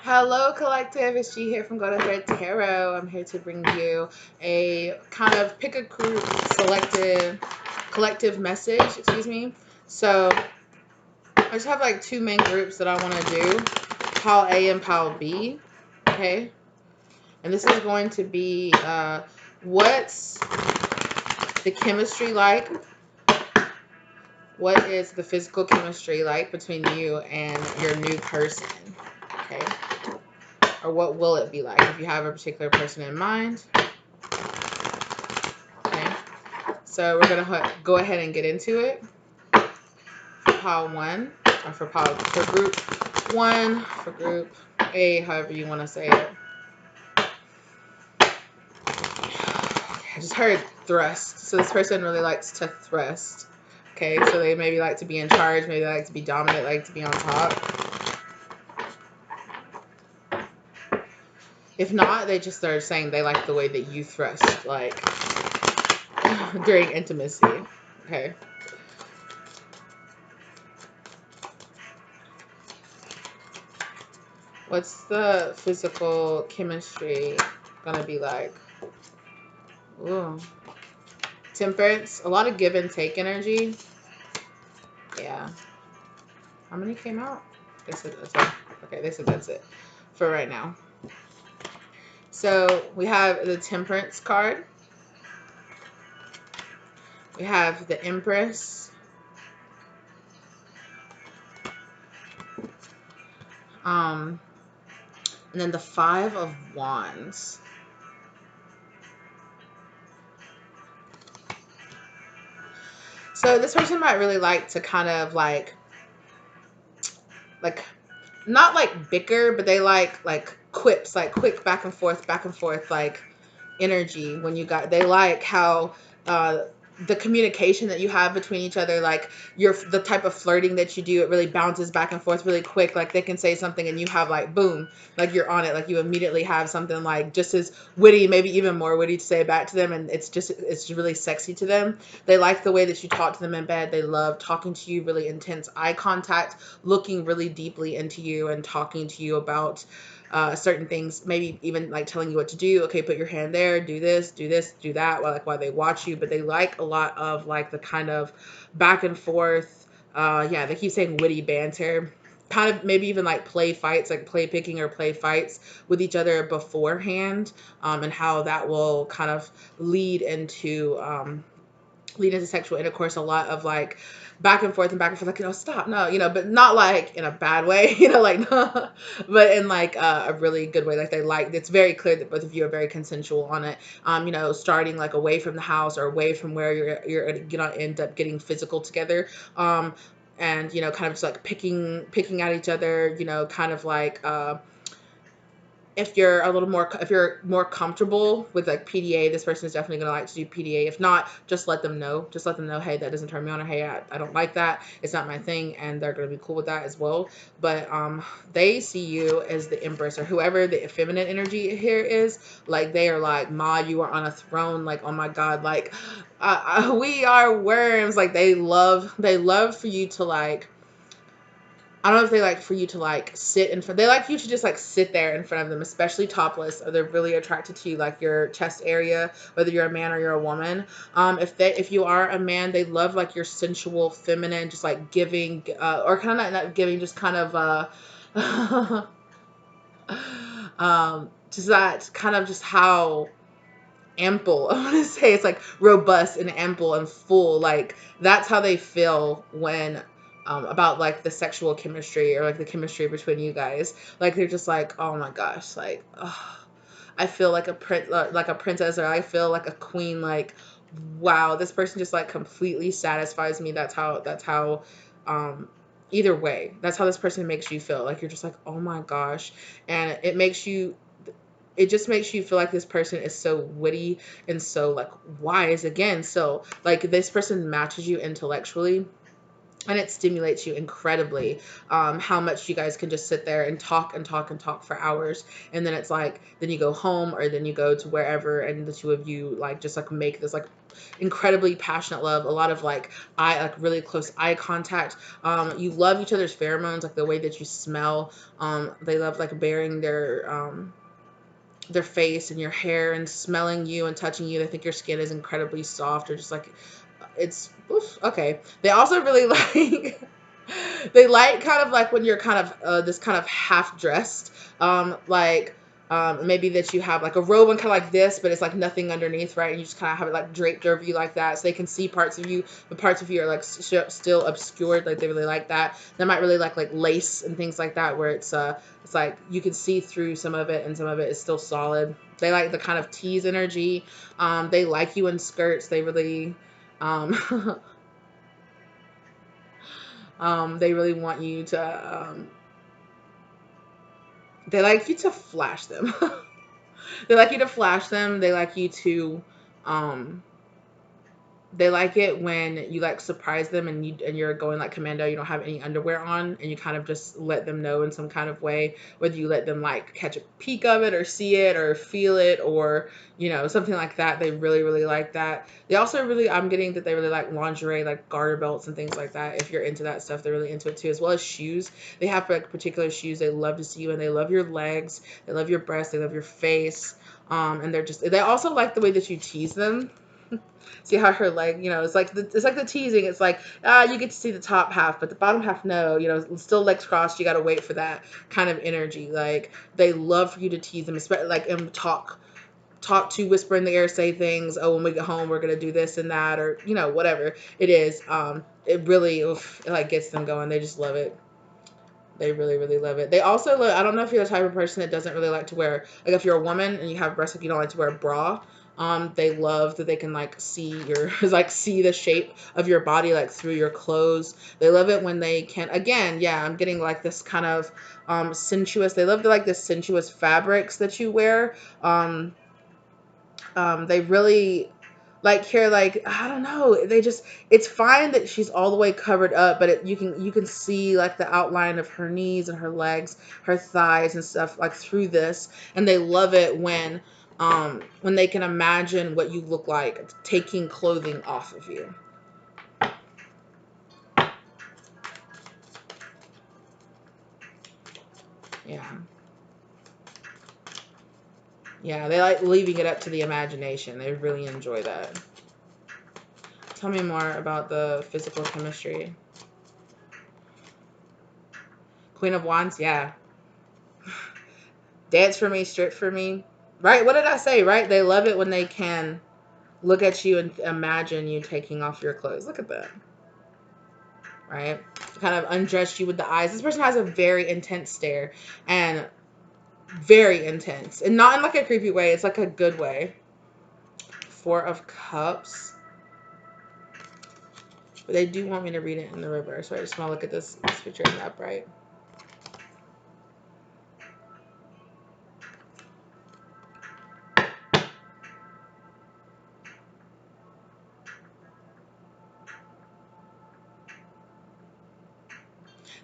Hello, collective. It's G here from Golden Thread Tarot. I'm here to bring you a kind of pick a group, selective, collective message. Excuse me. So I just have like two main groups that I want to do: Pile A and Pile B. Okay, and this is going to be what's the chemistry like? What is the physical chemistry like between you and your new person? Okay. Or what will it be like if you have a particular person in mind? Okay, so we're gonna go ahead and get into it. For pile one, or for group one, for group A, however you want to say it. I just heard thrust. So this person really likes to thrust. Okay, so they maybe like to be in charge, maybe they like to be dominant, like to be on top. If not, they just are saying they like the way that you thrust, like during intimacy. Okay. What's the physical chemistry gonna be like? Ooh. Temperance, a lot of give and take energy. Yeah. How many came out? They said that's it. Okay, they said that's it for right now. So we have the Temperance card. We have the Empress. And then the Five of Wands. So this person might really like to kind of like not like bicker, but they like quips, like quick back and forth, like energy. When you got, they like how the communication that you have between each other, like the type of flirting that you do, it really bounces back and forth really quick. Like they can say something and you have like boom, like you're on it, like you immediately have something like just as witty, maybe even more witty to say back to them, and it's really sexy to them. They like the way that you talk to them in bed. They love talking to you, really intense eye contact, looking really deeply into you and talking to you about certain things, maybe even like telling you what to do. Okay, put your hand there, do this, do that, while they watch you. But they like a lot of like the kind of back and forth. Yeah, they keep saying witty banter, kind of maybe even like play fights, like play picking or play fights with each other beforehand, and how that will kind of lead into sexual intercourse. A lot of like back and forth, like, stop, no, but not like in a bad way, like, but in like a really good way. Like it's very clear that both of you are very consensual on it. Starting like away from the house or away from where you're gonna end up getting physical together. And kind of just like picking at each other, kind of like if you're more comfortable with like PDA, this person is definitely going to like to do PDA. If not, just let them know. Just let them know, hey, that doesn't turn me on, or hey, I don't like that. It's not my thing, and they're going to be cool with that as well. But they see you as the Empress, or whoever the feminine energy here is. Like they are like, Ma, you are on a throne. Like, oh my God, like we are worms. Like they love for you to like. I don't know if they like for you to like sit in front. They like you to just like sit there in front of them, especially topless. Or they're really attracted to you, like your chest area, whether you're a man or you're a woman. If you are a man, they love like your sensual, feminine, just like giving, or kind of not giving, just kind of just that kind of just how ample. I want to say it's like robust and ample and full. Like that's how they feel when about like the sexual chemistry or like the chemistry between you guys. Like they're just like, oh my gosh, like I feel like like a princess, or I feel like a queen. Like wow, this person just like completely satisfies me. That's how. Either way, that's how this person makes you feel. Like you're just like, oh my gosh, and it just makes you feel like this person is so witty and so like wise again. So like this person matches you intellectually, and it stimulates you incredibly. How much you guys can just sit there and talk and talk and talk for hours, and then it's like then you go home or then you go to wherever, and the two of you like just like make this like incredibly passionate love, a lot of like really close eye contact. You love each other's pheromones, like the way that you smell. They love like bearing their face and your hair and smelling you and touching you. They think your skin is incredibly soft, or just like it's oof, okay. They also really like they like kind of like when you're kind of this kind of half dressed, like maybe that you have like a robe on kind of like this, but it's like nothing underneath, right? And you just kind of have it like draped over you like that, so they can see parts of you, but parts of you are like still obscured. Like they really like that. They might really like lace and things like that, where it's like you can see through some of it and some of it is still solid. They like the kind of tease energy. They like you in skirts. They really um, they really want you to they like you to flash them. They like you to flash them. They like you to um they like it when you like surprise them and you're going like commando, you don't have any underwear on, and you kind of just let them know in some kind of way, whether you let them like catch a peek of it or see it or feel it, or something like that. They really really like that. They also really, I'm getting that they really like lingerie, like garter belts and things like that. If you're into that stuff, they're really into it too, as well as shoes. They have like particular shoes they love to see you, and they love your legs, they love your breasts, they love your face. And they also like the way that you tease them. See how her leg, it's like the teasing. It's like, you get to see the top half, but the bottom half, no, still legs crossed. You got to wait for that kind of energy. Like they love for you to tease them, especially like and talk to, whisper in the air, say things. Oh, when we get home, we're gonna do this and that, or whatever it is. It really, oof, it like gets them going. They just love it. They really, really love it. They also love, I don't know if you're the type of person that doesn't really like to wear, like if you're a woman and you have breasts, like you don't like to wear a bra. They love that they can like see like see the shape of your body like through your clothes. They love it when they can, again, yeah, I'm getting like this kind of sensuous. They love the like the sensuous fabrics that you wear. They really like here, like I don't know, they just, it's fine that she's all the way covered up, but you can see like the outline of her knees and her legs, her thighs and stuff like through this. And they love it when they can imagine what you look like taking clothing off of you. Yeah. Yeah, they like leaving it up to the imagination. They really enjoy that. Tell me more about the physical chemistry. Queen of Wands, yeah. Dance for me, strip for me. Right? What did I say, right? They love it when they can look at you and imagine you taking off your clothes. Look at that. Right? Kind of undress you with the eyes. This person has a very intense stare, and very intense. And not in like a creepy way. It's like a good way. Four of Cups. But they do want me to read it in the reverse. So I just want to look at this picture in the upright.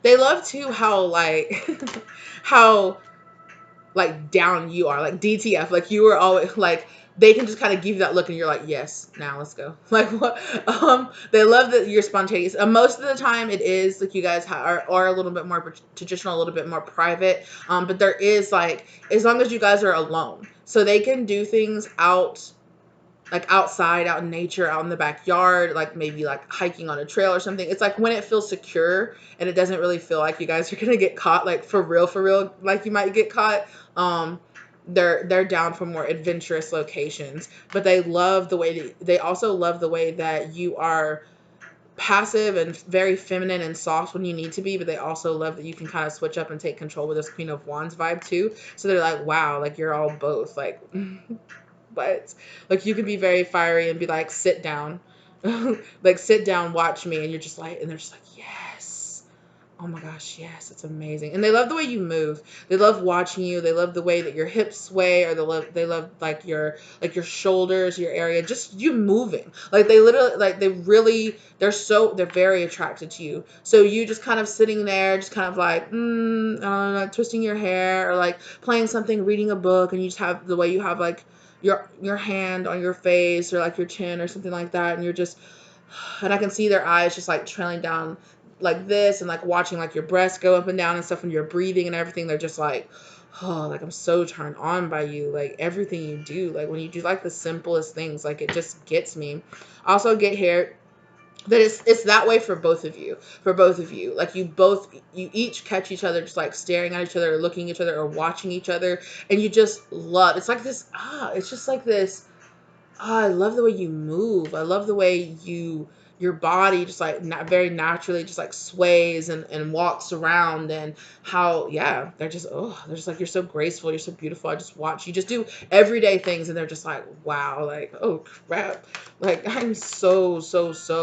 They love too how like how like down you are, like DTF, like you were always like, they can just kind of give you that look and you're like, yes, now let's go. Like what? They love that you're spontaneous. Most of the time it is like you guys are a little bit more traditional, a little bit more private. But there is like, as long as you guys are alone, so they can do things outside, out in nature, out in the backyard, like maybe like hiking on a trail or something. It's like when it feels secure and it doesn't really feel like you guys are gonna get caught, like for real, like you might get caught. Um, they're down for more adventurous locations, but they also love the way that you are passive and very feminine and soft when you need to be, but they also love that you can kind of switch up and take control with this Queen of Wands vibe too. So they're like, wow, like you're all both like but like you can be very fiery and be like, sit down. Like sit down, watch me, and you're just like, and they're just like, yes, oh my gosh, yes, it's amazing. And they love the way you move. They love watching you. They love the way that your hips sway, or they love like your shoulders, your area, just you moving. Like they literally, like they're very attracted to you. So you just kind of sitting there, just kind of like I don't know, like twisting your hair or like playing something, reading a book, and you just have the way you have like your hand on your face or like your chin or something like that, and you're just, and I can see their eyes just like trailing down like this, and like watching like your breasts go up and down and stuff when you're breathing and everything. They're just like, oh, like I'm so turned on by you, like everything you do, like when you do like the simplest things, like it just gets me. I also get here that it's that way for both of you, like you each catch each other just like staring at each other or looking at each other or watching each other, and you just love, it's like this, it's just like this. Oh, I love the way you move. I love the way your body just like very naturally just like sways and walks around, and how, yeah, they're just like, you're so graceful, you're so beautiful. I just watch you just do everyday things, and they're just like, wow, like, oh crap, like I'm so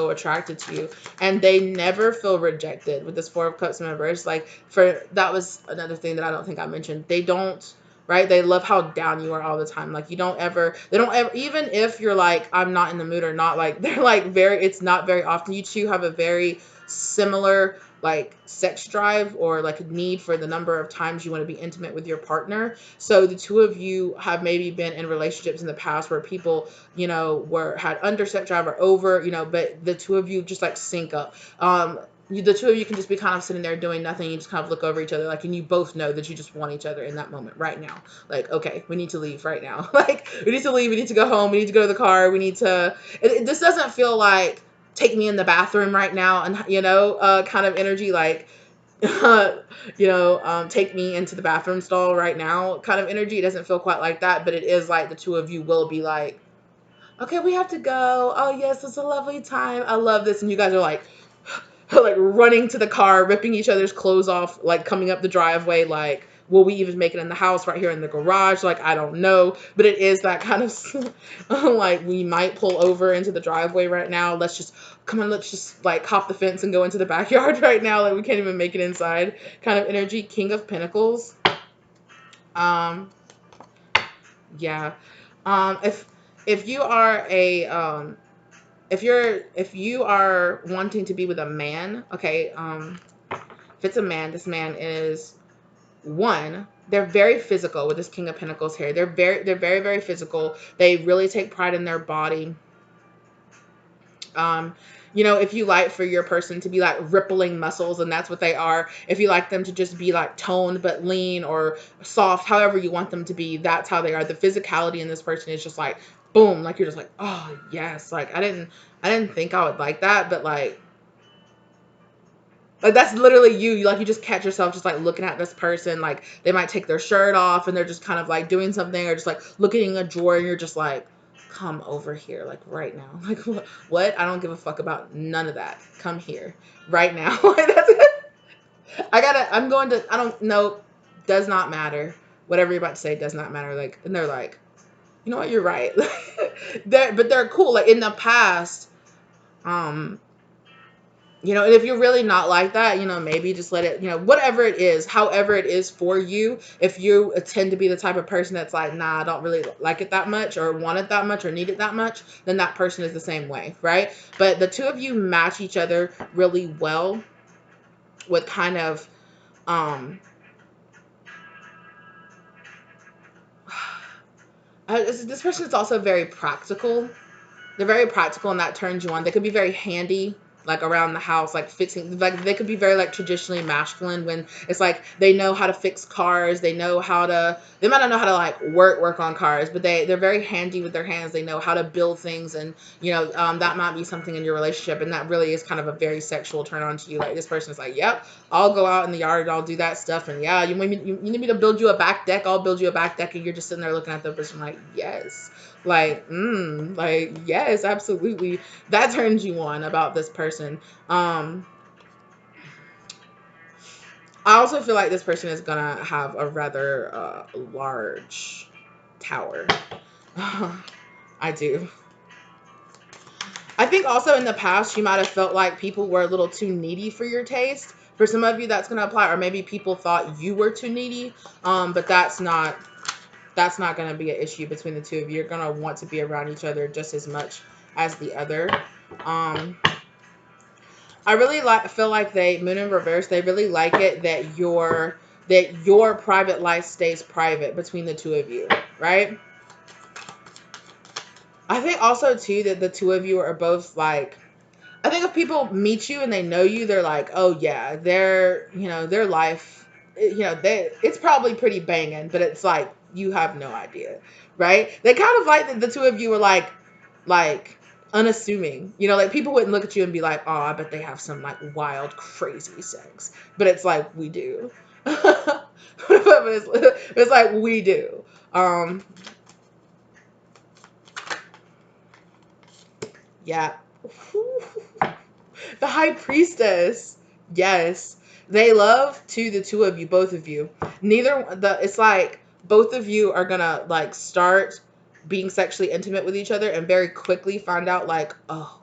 attracted to you. And they never feel rejected with this Four of Cups member. It's like, for that was another thing that I don't think I mentioned. They don't, right? They love how down you are all the time. Like they don't ever, even if you're like, I'm not in the mood or not, like they're like it's not very often. You two have a very similar like sex drive or like a need for the number of times you want to be intimate with your partner. So the two of you have maybe been in relationships in the past where people, had under sex drive or over, but the two of you just like sync up. The two of you can just be kind of sitting there doing nothing. You just kind of look over each other, like, and you both know that you just want each other in that moment right now. Like, okay, we need to leave right now. Like, we need to leave. We need to go home. We need to go to the car. We need to. This doesn't feel like take me in the bathroom right now, and kind of energy, like, take me into the bathroom stall right now kind of energy. It doesn't feel quite like that, but it is like the two of you will be like, okay, we have to go. Oh yes, it's a lovely time. I love this, and you guys are like. Like running to the car, ripping each other's clothes off, like coming up the driveway, like, will we even make it in the house right here in the garage? Like, I don't know, but it is that kind of like, we might pull over into the driveway right now. Let's just like hop the fence and go into the backyard right now. Like, we can't even make it inside kind of energy. King of Pentacles. Yeah. If you are a if you are wanting to be with a man, okay, if it's a man, this man is one, they're very physical with this King of Pentacles here. They're very physical. They really take pride in their body. If you like for your person to be like rippling muscles, and that's what they are. If you like them to just be like toned but lean or soft, however you want them to be, that's how they are. The physicality in this person is just like boom, like you're just like, oh yes, like I didn't think I would like that, but like that's literally you. Like, you just catch yourself just like looking at this person, like they might take their shirt off and they're just kind of like doing something, or just like looking in a drawer, and you're just like, come over here, like right now. Like, what? I don't give a fuck about none of that. Come here right now. Like, that's it. I'm going to, I don't know, does not matter. Whatever you're about to say does not matter. Like, and they're like, you know what, you're right. But they're cool. Like in the past, and if you're really not like that, maybe just let it, whatever it is, however it is for you. If you tend to be the type of person that's like, nah, I don't really like it that much, or want it that much, or need it that much, then that person is the same way, right? But the two of you match each other really well with kind of, this person is also very practical. They're very practical, and that turns you on. They could be very handy, like around the house, like fixing, like they could be very like traditionally masculine, when it's like they know how to fix cars. They might not know how to like work on cars, but they're very handy with their hands. They know how to build things, and that might be something in your relationship, and that really is kind of a very sexual turn on to you. Like, this person is like, yep, I'll go out in the yard, I'll do that stuff, and yeah, you need me to build you a back deck, I'll build you a back deck, and you're just sitting there looking at the person like, yes. Like, yes, absolutely. That turns you on about this person. I also feel like this person is gonna have a rather large tower. I do. I think also in the past, you might have felt like people were a little too needy for your taste. For some of you, that's going to apply, or maybe people thought you were too needy. But that's not going to be an issue between the two of you. You're going to want to be around each other just as much as the other. I really feel like Moon in reverse, they really like it that your private life stays private between the two of you, right? I think also too that the two of you are both like, I think if people meet you and they know you, they're like, oh yeah, their life, it's probably pretty banging, but it's like you have no idea, right? They kind of like that the two of you are like unassuming, like people wouldn't look at you and be like, oh, I bet they have some like wild, crazy sex, but it's like we do. It's like we do. Um, yeah. The high priestess. Yes. They love to the two of you, both of you. It's like both of you are gonna like start being sexually intimate with each other and very quickly find out like, oh,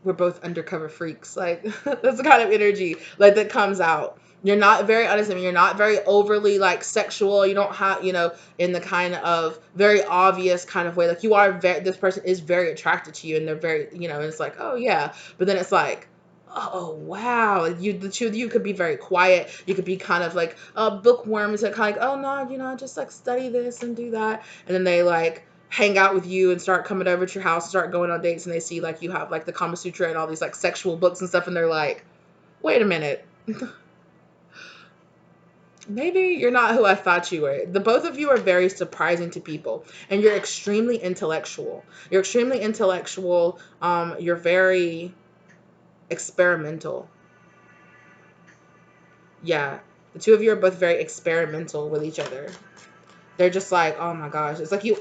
we're both undercover freaks. Like that's the kind of energy like that comes out. You're not very unassuming. You're not very overly like sexual. You don't have, in the kind of very obvious kind of way. Like you are very, this person is very attracted to you and they're very, and it's like, oh yeah. But then it's like, oh wow. The two of you could be very quiet. You could be kind of like bookworms and kind of like, oh no, just like study this and do that. And then they like hang out with you and start coming over to your house, start going on dates, and they see like you have like the Kama Sutra and all these like sexual books and stuff, and they're like, wait a minute. Maybe you're not who I thought you were. The both of you are very surprising to people, and you're extremely intellectual. You're extremely intellectual. You're very experimental. Yeah, the two of you are both very experimental with each other. They're just like, oh my gosh. It's like you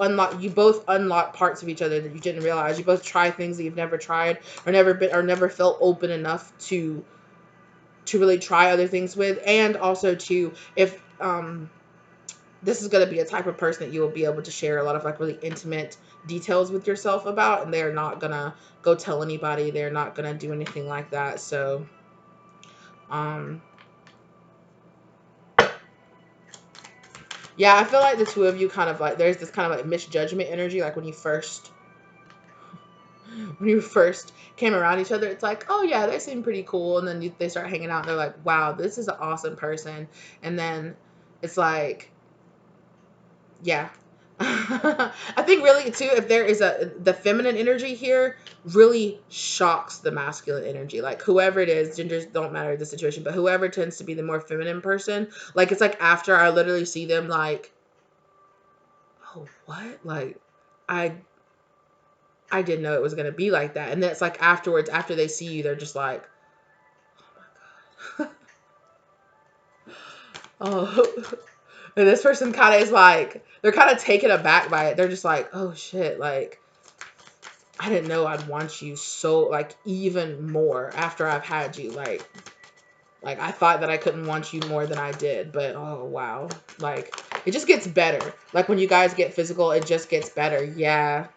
both unlock parts of each other that you didn't realize. You both try things that you've never tried or never felt open enough to really try other things with. And also to, if this is going to be a type of person that you will be able to share a lot of like really intimate details with yourself about, and they're not going to go tell anybody. They're not going to do anything like that. So, um, yeah, I feel like the two of you kind of like, there's this kind of like misjudgment energy. Like when you first came around each other, it's like, oh yeah, they seem pretty cool. And then they start hanging out and they're like, wow, this is an awesome person. And then it's like, yeah. I think really too, if there is the feminine energy here really shocks the masculine energy. Like whoever it is, genders don't matter the situation, but whoever tends to be the more feminine person, like it's like after I literally see them like, oh what? Like I I didn't know it was gonna be like that. And then it's like afterwards, after they see you, they're just like, oh my god. Oh, and this person kind of is like, they're kind of taken aback by it. They're just like, oh shit, like I didn't know I'd want you so like even more after I've had you. Like I thought that I couldn't want you more than I did, but oh wow, like it just gets better. Like when you guys get physical, it just gets better. Yeah.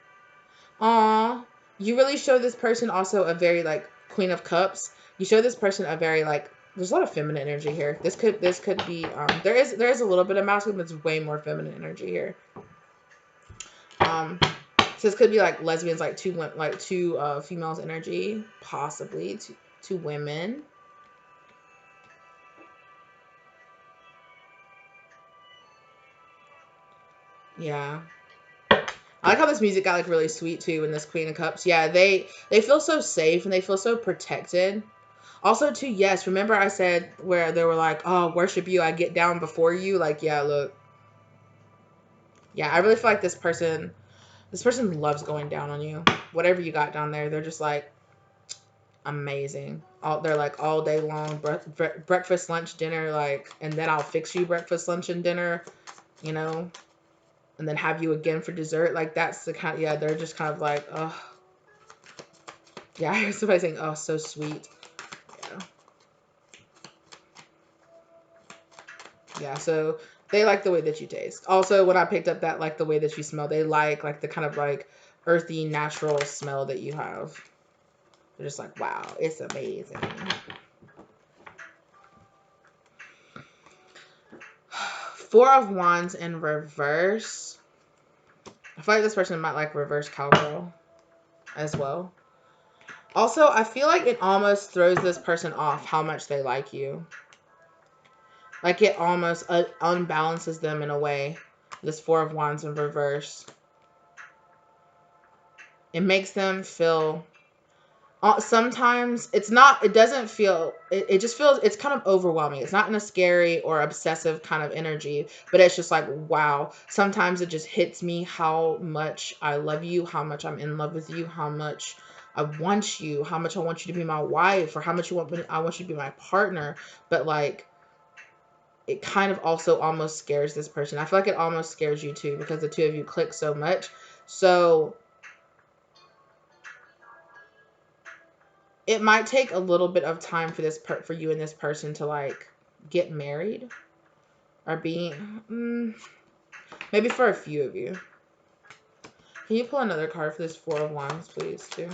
Aw, you really show this person also a very like Queen of Cups. You show this person a very like, there's a lot of feminine energy here. This could be there is a little bit of masculine, but there's way more feminine energy here. Um, so this could be like lesbians, like two females energy, possibly two women. Yeah. I like how this music got like really sweet too in this Queen of Cups. Yeah, they feel so safe and they feel so protected. Also, too, yes, remember I said where they were like, oh, worship you, I get down before you. Like, yeah, look. Yeah, I really feel like this person loves going down on you. Whatever you got down there, they're just like amazing. They're like all day long, breakfast, lunch, dinner, like, and then I'll fix you breakfast, lunch, and dinner, you know, and then have you again for dessert. Like, that's the kind, yeah, they're just kind of like, oh, yeah, I hear somebody saying, oh, so sweet. Yeah. Yeah, so they like the way that you taste. Also, when I picked up that like the way that you smell, they like the kind of like earthy, natural smell that you have. They're just like, wow, it's amazing. Four of Wands in reverse. I feel like this person might like reverse cowgirl as well. Also, I feel like it almost throws this person off how much they like you. Like it almost unbalances them in a way. This Four of Wands in reverse. It makes them feel, sometimes it's not, it doesn't feel, it just feels, it's kind of overwhelming. It's not in a scary or obsessive kind of energy, but it's just like, wow. Sometimes it just hits me how much I love you, how much I'm in love with you, how much I want you, how much I want you to be my wife, or how much I want you to be my partner. But like, it kind of also almost scares this person. I feel like it almost scares you too, because the two of you click so much. So it might take a little bit of time for for you and this person to like get married, or be, maybe for a few of you. Can you pull another card for this Four of Wands, please, too?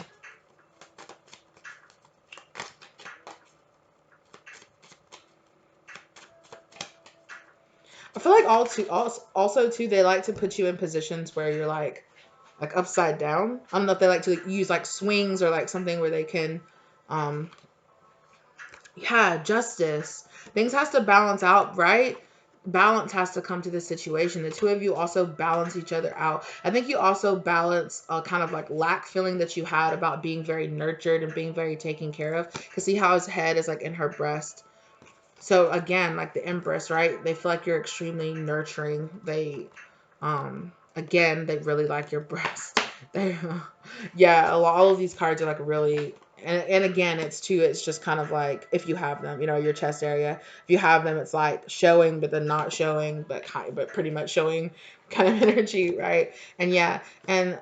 I feel like also too, they like to put you in positions where you're like upside down. I don't know if they like to use like swings or like something where they can, um yeah, justice. Things has to balance out, right? Balance has to come to the situation. The two of you also balance each other out. I think you also balance a kind of like lack feeling that you had about being very nurtured and being very taken care of. Because see how his head is like in her breast. So again, like the Empress, right? They feel like you're extremely nurturing. Again, they really like your breast. They, yeah, all of these cards are like really, and again, it's just kind of like if you have them, your chest area. If you have them, it's like showing, but then not showing, but pretty much showing kind of energy, right? And yeah, and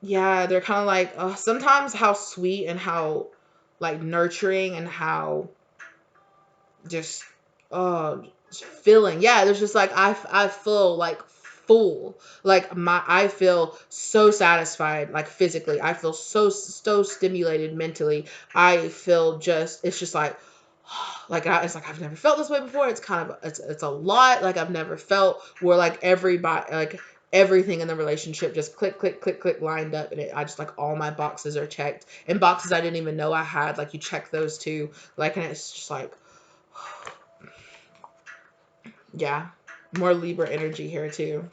yeah, they're kind of like, sometimes how sweet and how like nurturing and how just uh feeling, yeah, there's just like I feel like full, like I feel so satisfied, like physically I feel so stimulated mentally. I feel just, it's just like it's like I've never felt this way before. It's kind of, it's a lot, like I've never felt where like everybody, like everything in the relationship just click click click click lined up, and I just like all my boxes are checked, and boxes I didn't even know I had, like you check those too, like, and it's just like, yeah, more Libra energy here too.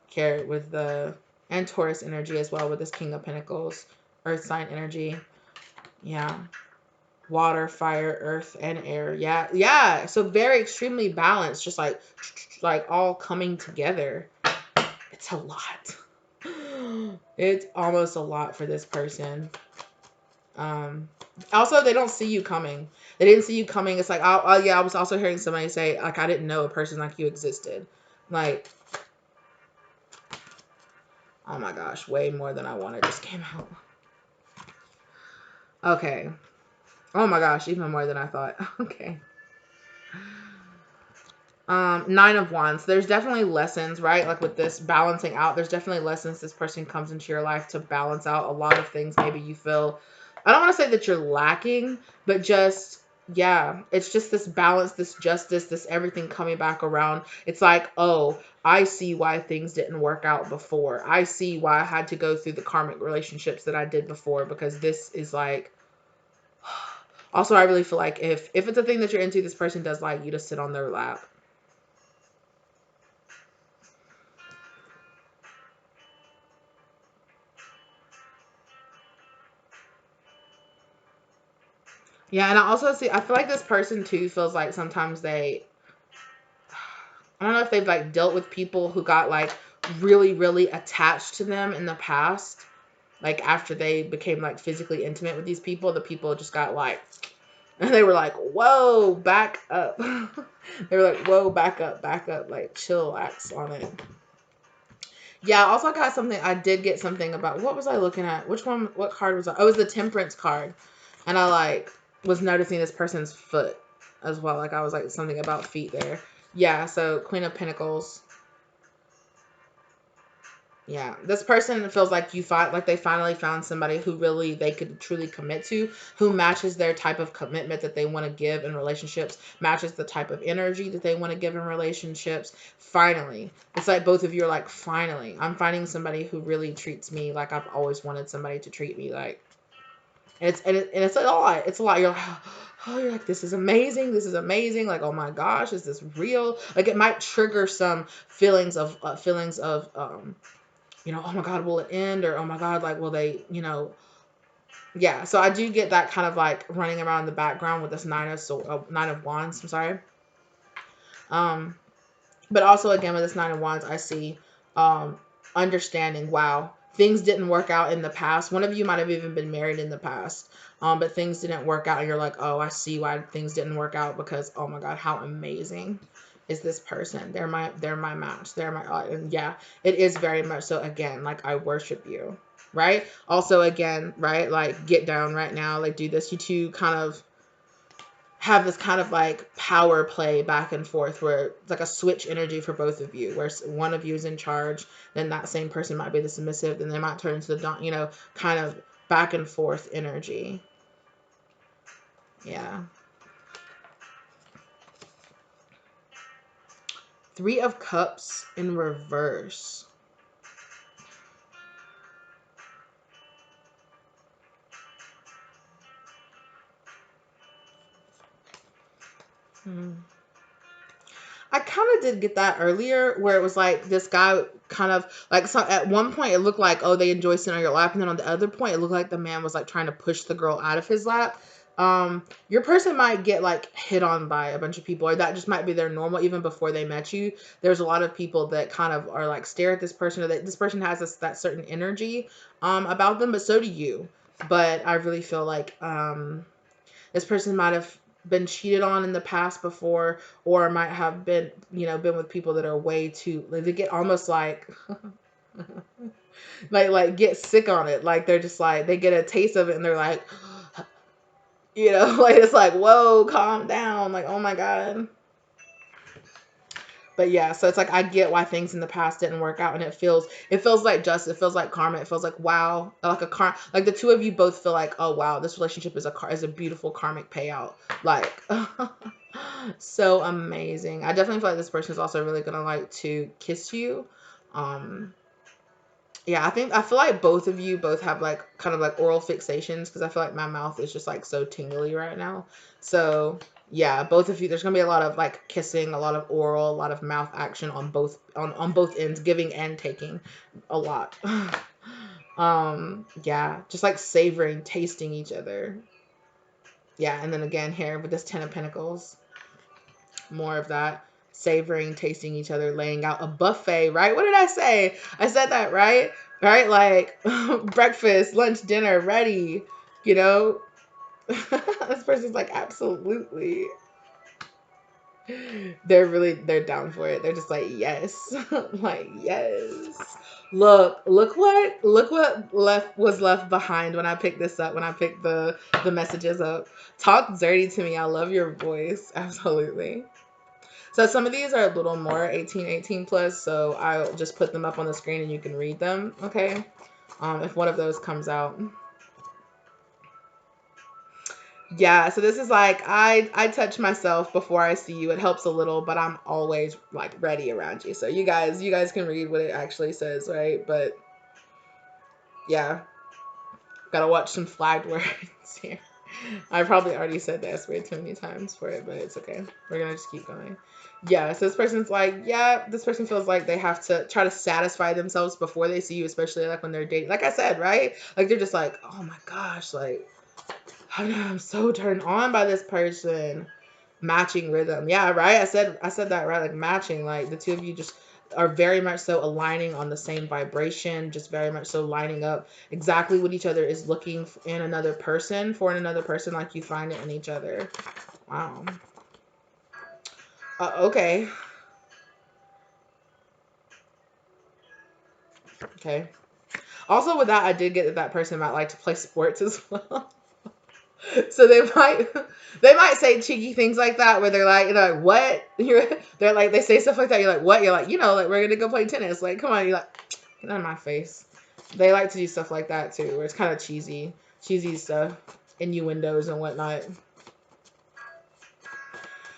Carrot with the, and Taurus energy as well with this King of Pentacles, Earth sign energy. Yeah. Water, fire, earth, and air. Yeah. Yeah. So very extremely balanced, just like all coming together. It's a lot. It's almost a lot for this person. Um, Also, they don't see you coming. They didn't see you coming. It's like, oh yeah, I was also hearing somebody say, like, I didn't know a person like you existed. Like, oh my gosh, way more than I wanted just came out. Okay. Oh my gosh, even more than I thought. Okay. Nine of Wands. There's definitely lessons, right? Like with this balancing out, there's definitely lessons. This person comes into your life to balance out a lot of things. Maybe you feel, I don't want to say that you're lacking, but just, yeah, it's just this balance, this justice, this everything coming back around. It's like, oh, I see why things didn't work out before. I see why I had to go through the karmic relationships that I did before, because this is like, also, I really feel like if it's a thing that you're into, this person does like you to sit on their lap. Yeah, and I also see, I feel like this person too feels like sometimes I don't know if they've like dealt with people who got like really, really attached to them in the past. Like after they became like physically intimate with these people, the people just got like, and they were like, whoa, back up. They were like, whoa, back up, like chillax on it. Yeah, I also got something, I did get something about, what was I looking at? Which one, what card was I? Oh, it was the Temperance card. And I like was noticing this person's foot as well. Like I was like something about feet there. Yeah, so Queen of Pentacles. Yeah, this person feels like like they finally found somebody who really they could truly commit to, who matches their type of commitment that they want to give in relationships, matches the type of energy that they want to give in relationships. Finally, it's like both of you are like, finally, I'm finding somebody who really treats me like I've always wanted somebody to treat me. Like, and it's a lot. It's a lot. You're like, oh, you're like, this is amazing. This is amazing. Like, oh my gosh, is this real? Like, it might trigger some feelings of oh my God, will it end? Or, oh my God, like, will they, yeah. So I do get that kind of like running around in the background with this Nine of Wands. I'm sorry. Um, but also again with this Nine of Wands, I see um, understanding. Wow, things didn't work out in the past. One of you might have even been married in the past, but things didn't work out, and you're like, oh, I see why things didn't work out, because oh my God, how amazing is this person? They're my match. They're my and yeah, it is very much so. Again, like I worship you, right? Also, again, right, like get down right now, like do this. You two kind of have this kind of like power play back and forth where it's like a switch energy for both of you, where one of you is in charge, then that same person might be the submissive, then they might turn into the kind of back and forth energy. Yeah. Three of Cups in reverse. I kind of did get that earlier, where it was like this guy kind of like, so at one point it looked like, oh, they enjoy sitting on your lap, and then on the other point it looked like the man was like trying to push the girl out of his lap. Your person might get like hit on by a bunch of people, or that just might be their normal. Even before they met you, there's a lot of people that kind of are like stare at this person, or that this person has that certain energy about them, but so do you. But I really feel like this person might have been cheated on in the past before, or might have been, been with people that are way too, like, they get almost like, like get sick on it. Like they're just like, they get a taste of it and they're like, like it's like, whoa, calm down. Like, oh my God. But yeah, so it's like I get why things in the past didn't work out, and it feels like justice, it feels like karma, it feels like wow, like like the two of you both feel like, oh wow, this relationship is a beautiful karmic payout, like so amazing. I definitely feel like this person is also really gonna like to kiss you. Um, yeah, I feel like both of you both have like kind of like oral fixations, because I feel like my mouth is just like so tingly right now. So yeah, both of you, there's gonna be a lot of like kissing, a lot of oral, a lot of mouth action on both ends, giving and taking a lot. Yeah, just like savoring, tasting each other. Yeah, and then again here with this Ten of Pentacles, more of that savoring, tasting each other, laying out a buffet, right? What did I say? I said that, right? Right? Like breakfast, lunch, dinner, ready, you know? This person's like, absolutely. They're down for it. They're just like, yes. Like, yes. Look what was left behind when I picked this up, when I picked the messages up. Talk dirty to me. I love your voice. Absolutely. So some of these are a little more 18 plus, so I'll just put them up on the screen and you can read them, okay? If one of those comes out. Yeah, so this is like, I touch myself before I see you. It helps a little, but I'm always like ready around you. So you guys can read what it actually says, right? But yeah, gotta watch some flagged words here. I probably already said the S word too many times for it, but it's okay. We're gonna just keep going. Yeah, so this person's like, yeah, this person feels like they have to try to satisfy themselves before they see you, especially like when they're dating. Like I said, right? Like they're just like, oh my gosh, like I'm so turned on by this person. Matching rhythm. Yeah, right? I said that right, like matching. Like the two of you just are very much so aligning on the same vibration, just very much so lining up exactly what each other is looking in another person, for in another person, like you find it in each other. Wow. Okay. Okay. Also with that, I did get that that person might like to play sports as well. So they might say cheeky things like that, where they're like, what? They're like, they say stuff like that. You're like, what? You're like, like we're gonna go play tennis. Like, come on. You're like, get out of my face. They like to do stuff like that too, where it's kind of cheesy stuff, innuendos and whatnot.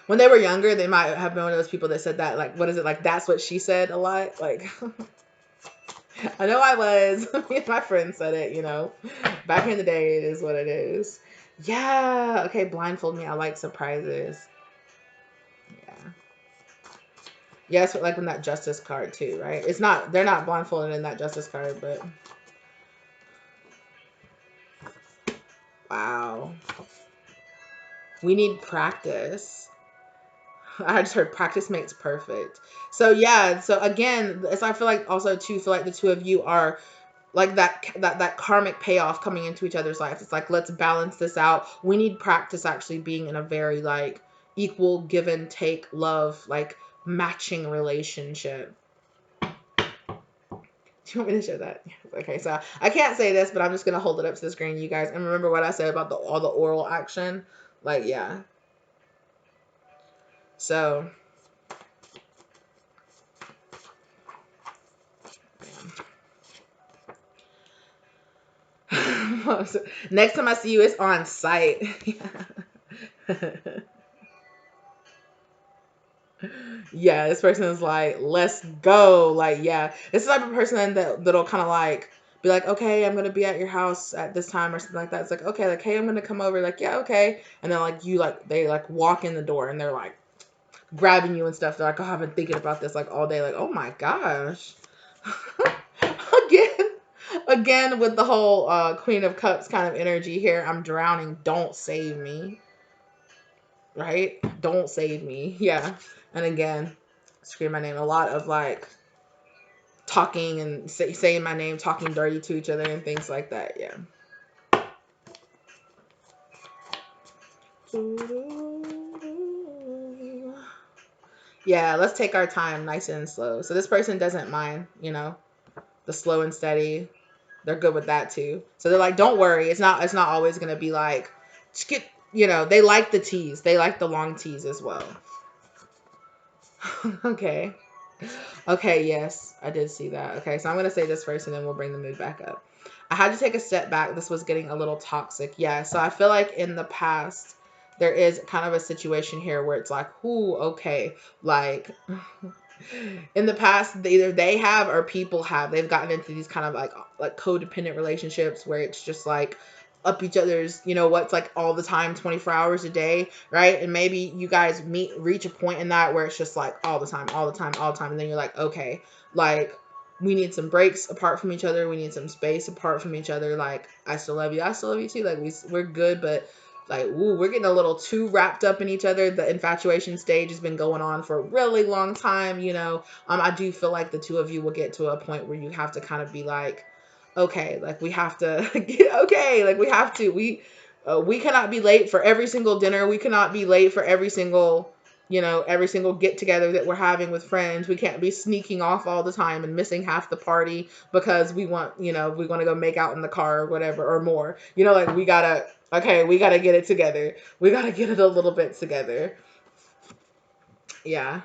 When they were younger, they might have been one of those people that said that, like, what is it, like, that's what she said a lot. Like, I know I was. Me and my friend said it, Back in the day, it is what it is. Yeah. Okay, blindfold me. I like surprises. Yeah. Yes, like in that justice card too, right? It's not, they're not blindfolded in that justice card, but wow. We need practice. I just heard practice makes perfect. So yeah, so again, so I feel like also too feel like the two of you are like that karmic payoff coming into each other's life. It's like, let's balance this out. We need practice actually being in a very like equal give and take love, like matching relationship. Do you want me to show that? Okay, so I can't say this, but I'm just gonna hold it up to the screen, you guys, and remember what I said about all the oral action. Like, yeah. So next time I see you, it's on site. Yeah, this person is like, let's go. Like, yeah, it's the type of person that'll kind of like be like, okay, I'm gonna be at your house at this time or something like that. It's like, okay, like, hey, I'm gonna come over. Like, yeah, okay. And then like you like they like walk in the door and they're like grabbing you and stuff. They're like, oh, I've been thinking about this like all day. Like, oh my gosh. again, again with the whole Queen of Cups kind of energy here. I'm drowning. Don't save me. Right? Don't save me. Yeah. And again, scream my name. A lot of like talking and saying my name, talking dirty to each other and things like that. Yeah. Yeah, let's take our time nice and slow. So this person doesn't mind, the slow and steady. They're good with that too. So they're like, don't worry. It's not always going to be like, skip, they like the tease. They like the long tease as well. Okay. Okay, yes, I did see that. Okay, so I'm going to say this first and then we'll bring the mood back up. I had to take a step back. This was getting a little toxic. Yeah, so I feel like in the past, there is kind of a situation here where it's like, ooh, okay, like in the past, either they have or people have. They've gotten into these kind of like codependent relationships where it's just like up each other's, what's like all the time, 24 hours a day, right? And maybe you guys reach a point in that where it's just like all the time, all the time, all the time. And then you're like, okay, like we need some breaks apart from each other. We need some space apart from each other. Like, I still love you. I still love you too. Like we're good, but like, ooh, we're getting a little too wrapped up in each other. The infatuation stage has been going on for a really long time, I do feel like the two of you will get to a point where you have to kind of be like, okay, like we have to get okay, like we have to. We cannot be late for every single dinner. We cannot be late for every single get together that we're having with friends. We can't be sneaking off all the time and missing half the party because we want to go make out in the car or whatever or more. Like we gotta get it together. We gotta get it a little bit together. Yeah.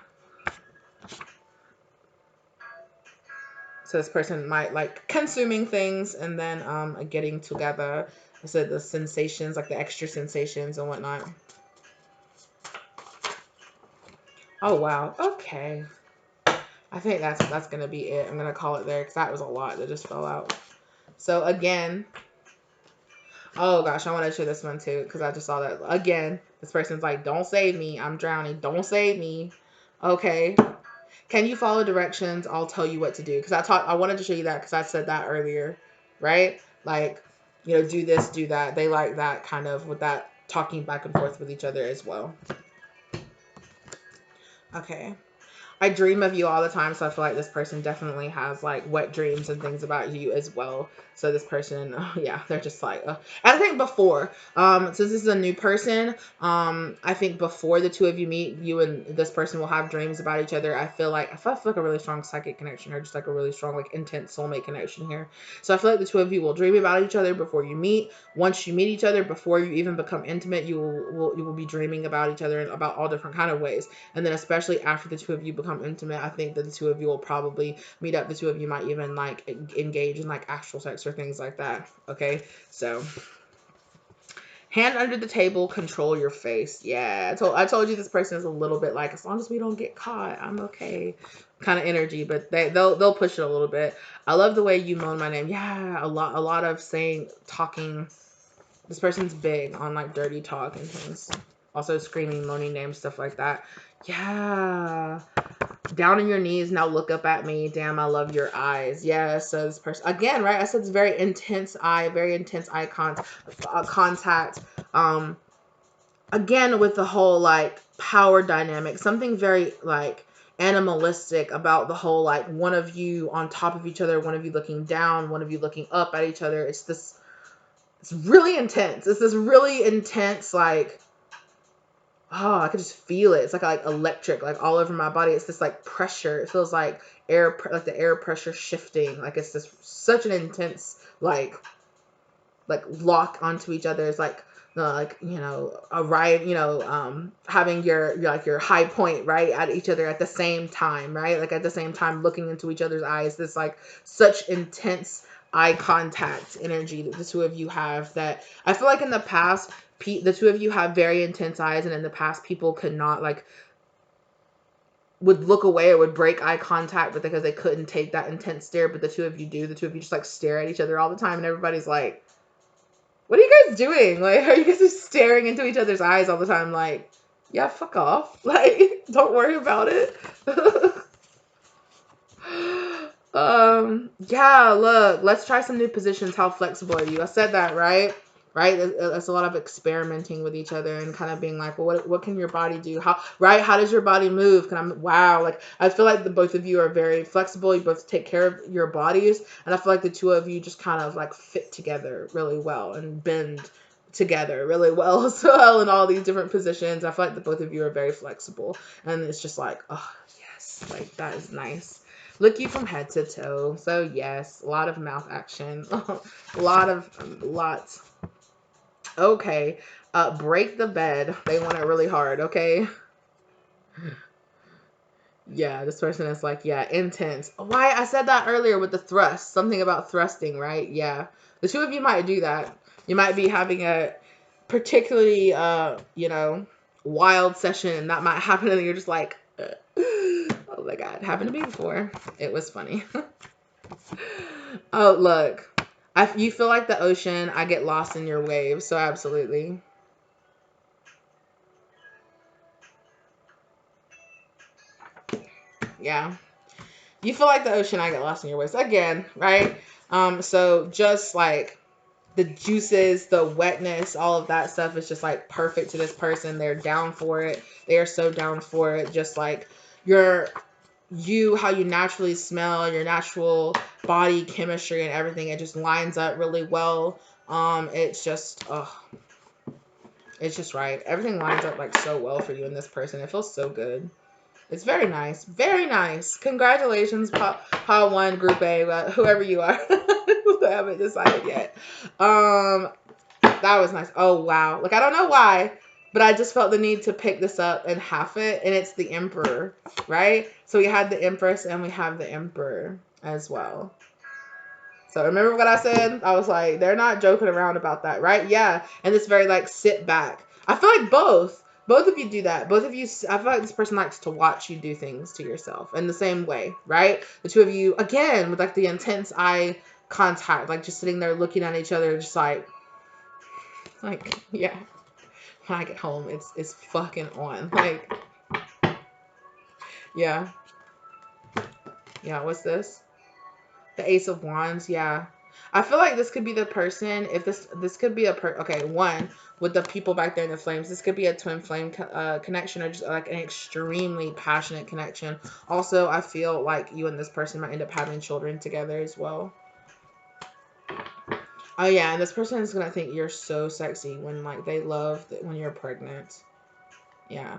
So this person might like consuming things and then getting together. I said the sensations, like the extra sensations and whatnot. Oh wow. Okay. I think that's gonna be it. I'm gonna call it there because that was a lot that just fell out. So again, oh gosh, I want to show this one too because I just saw that again. This person's like, "Don't save me. I'm drowning. Don't save me." Okay. Can you follow directions? I'll tell you what to do. Because I wanted to show you that because I said that earlier, right? Like, do this, do that. They like that kind of with that talking back and forth with each other as well. Okay. I dream of you all the time, so I feel like this person definitely has like wet dreams and things about you as well. So this person, yeah, they're just like, I think before, since this is a new person, I think before the two of you meet, you and this person will have dreams about each other. I feel like a really strong psychic connection, or just like a really strong, like intense soulmate connection here. So I feel like the two of you will dream about each other before you meet. Once you meet each other, before you even become intimate, you will be dreaming about each other and about all different kind of ways. And then especially after the two of you become intimate, I think that the two of you will probably meet up. The two of you might even like engage in like astral sex or things like that. Okay, so hand under the table, control your face. Yeah, I told you this person is a little bit like, as long as we don't get caught, I'm okay kind of energy, but they'll push it a little bit. I love the way you moan my name. Yeah, a lot of talking. This person's big on like dirty talk and things. Also screaming, moaning names, stuff like that. Yeah. Down on your knees, now look up at me. Damn, I love your eyes. Yes, so this person again, right? I said it's very intense eye contact. Again with the whole like power dynamic, something very like animalistic about the whole like one of you on top of each other, one of you looking down, one of you looking up at each other. It's really intense. It's this really intense like, oh, I could just feel it. It's like electric, like all over my body. It's this like pressure. It feels like like the air pressure shifting. Like it's this such an intense like lock onto each other. It's like a riot, having your high point right at each other at the same time, right? Like at the same time looking into each other's eyes. This like such intense eye contact energy that the two of you have, that I feel like in the past the two of you have very intense eyes, and in the past people could not like would look away or would break eye contact, but because they couldn't take that intense stare. But the two of you do. The two of you just like stare at each other all the time, and everybody's like, what are you guys doing? Like, are you guys just staring into each other's eyes all the time? Like, yeah, fuck off. Like, don't worry about it. Yeah, look, let's try some new positions. How flexible are you? I said that, right? Right? That's a lot of experimenting with each other and kind of being like, well, what can your body do? How does your body move? Wow. Like, I feel like the both of you are very flexible. You both take care of your bodies. And I feel like the two of you just kind of like fit together really well and bend together really well as well in all these different positions. I feel like the both of you are very flexible. And it's just like, oh, yes, like that is nice. Look you from head to toe. So yes, a lot of mouth action. Lots. Okay. Break the bed. They want it really hard, okay? Yeah, this person is like, yeah, intense. Why? I said that earlier with the thrust. Something about thrusting, right? Yeah. The two of you might do that. You might be having a particularly, wild session, and that might happen, and you're just like, oh my God, happened to me before. It was funny. Oh, look. You feel like the ocean. I get lost in your waves. So absolutely. Yeah. You feel like the ocean. I get lost in your waves. Again, right? So just like the juices, the wetness, all of that stuff is just like perfect to this person. They're down for it. They are so down for it. Just like how you naturally smell, your natural body chemistry and everything, it just lines up really well. It's just right. Everything lines up like so well for you and this person. It feels so good. It's very nice. Very nice. Congratulations, Paul 1, Group A, whoever you are. I haven't decided yet. That was nice. Oh, wow. Like, I don't know why, but I just felt the need to pick this up and half it, and it's the Emperor, right? So we had the Empress, and we have the Emperor as well. So remember what I said? I was like, they're not joking around about that, right? Yeah. And it's very, like, sit back. I feel like both of you do that. Both of you, I feel like this person likes to watch you do things to yourself in the same way, right? The two of you, again, with, like, the intense eye contact, like, just sitting there looking at each other, just like, yeah. When I get home, it's fucking on. Like, yeah. Yeah, what's this? The Ace of Wands, yeah. I feel like this could be the person, if this could be okay, one, with the people back there in the flames, this could be a twin flame connection, or just like an extremely passionate connection. Also, I feel like you and this person might end up having children together as well. Oh yeah, and this person is gonna think you're so sexy when like they love when you're pregnant. Yeah.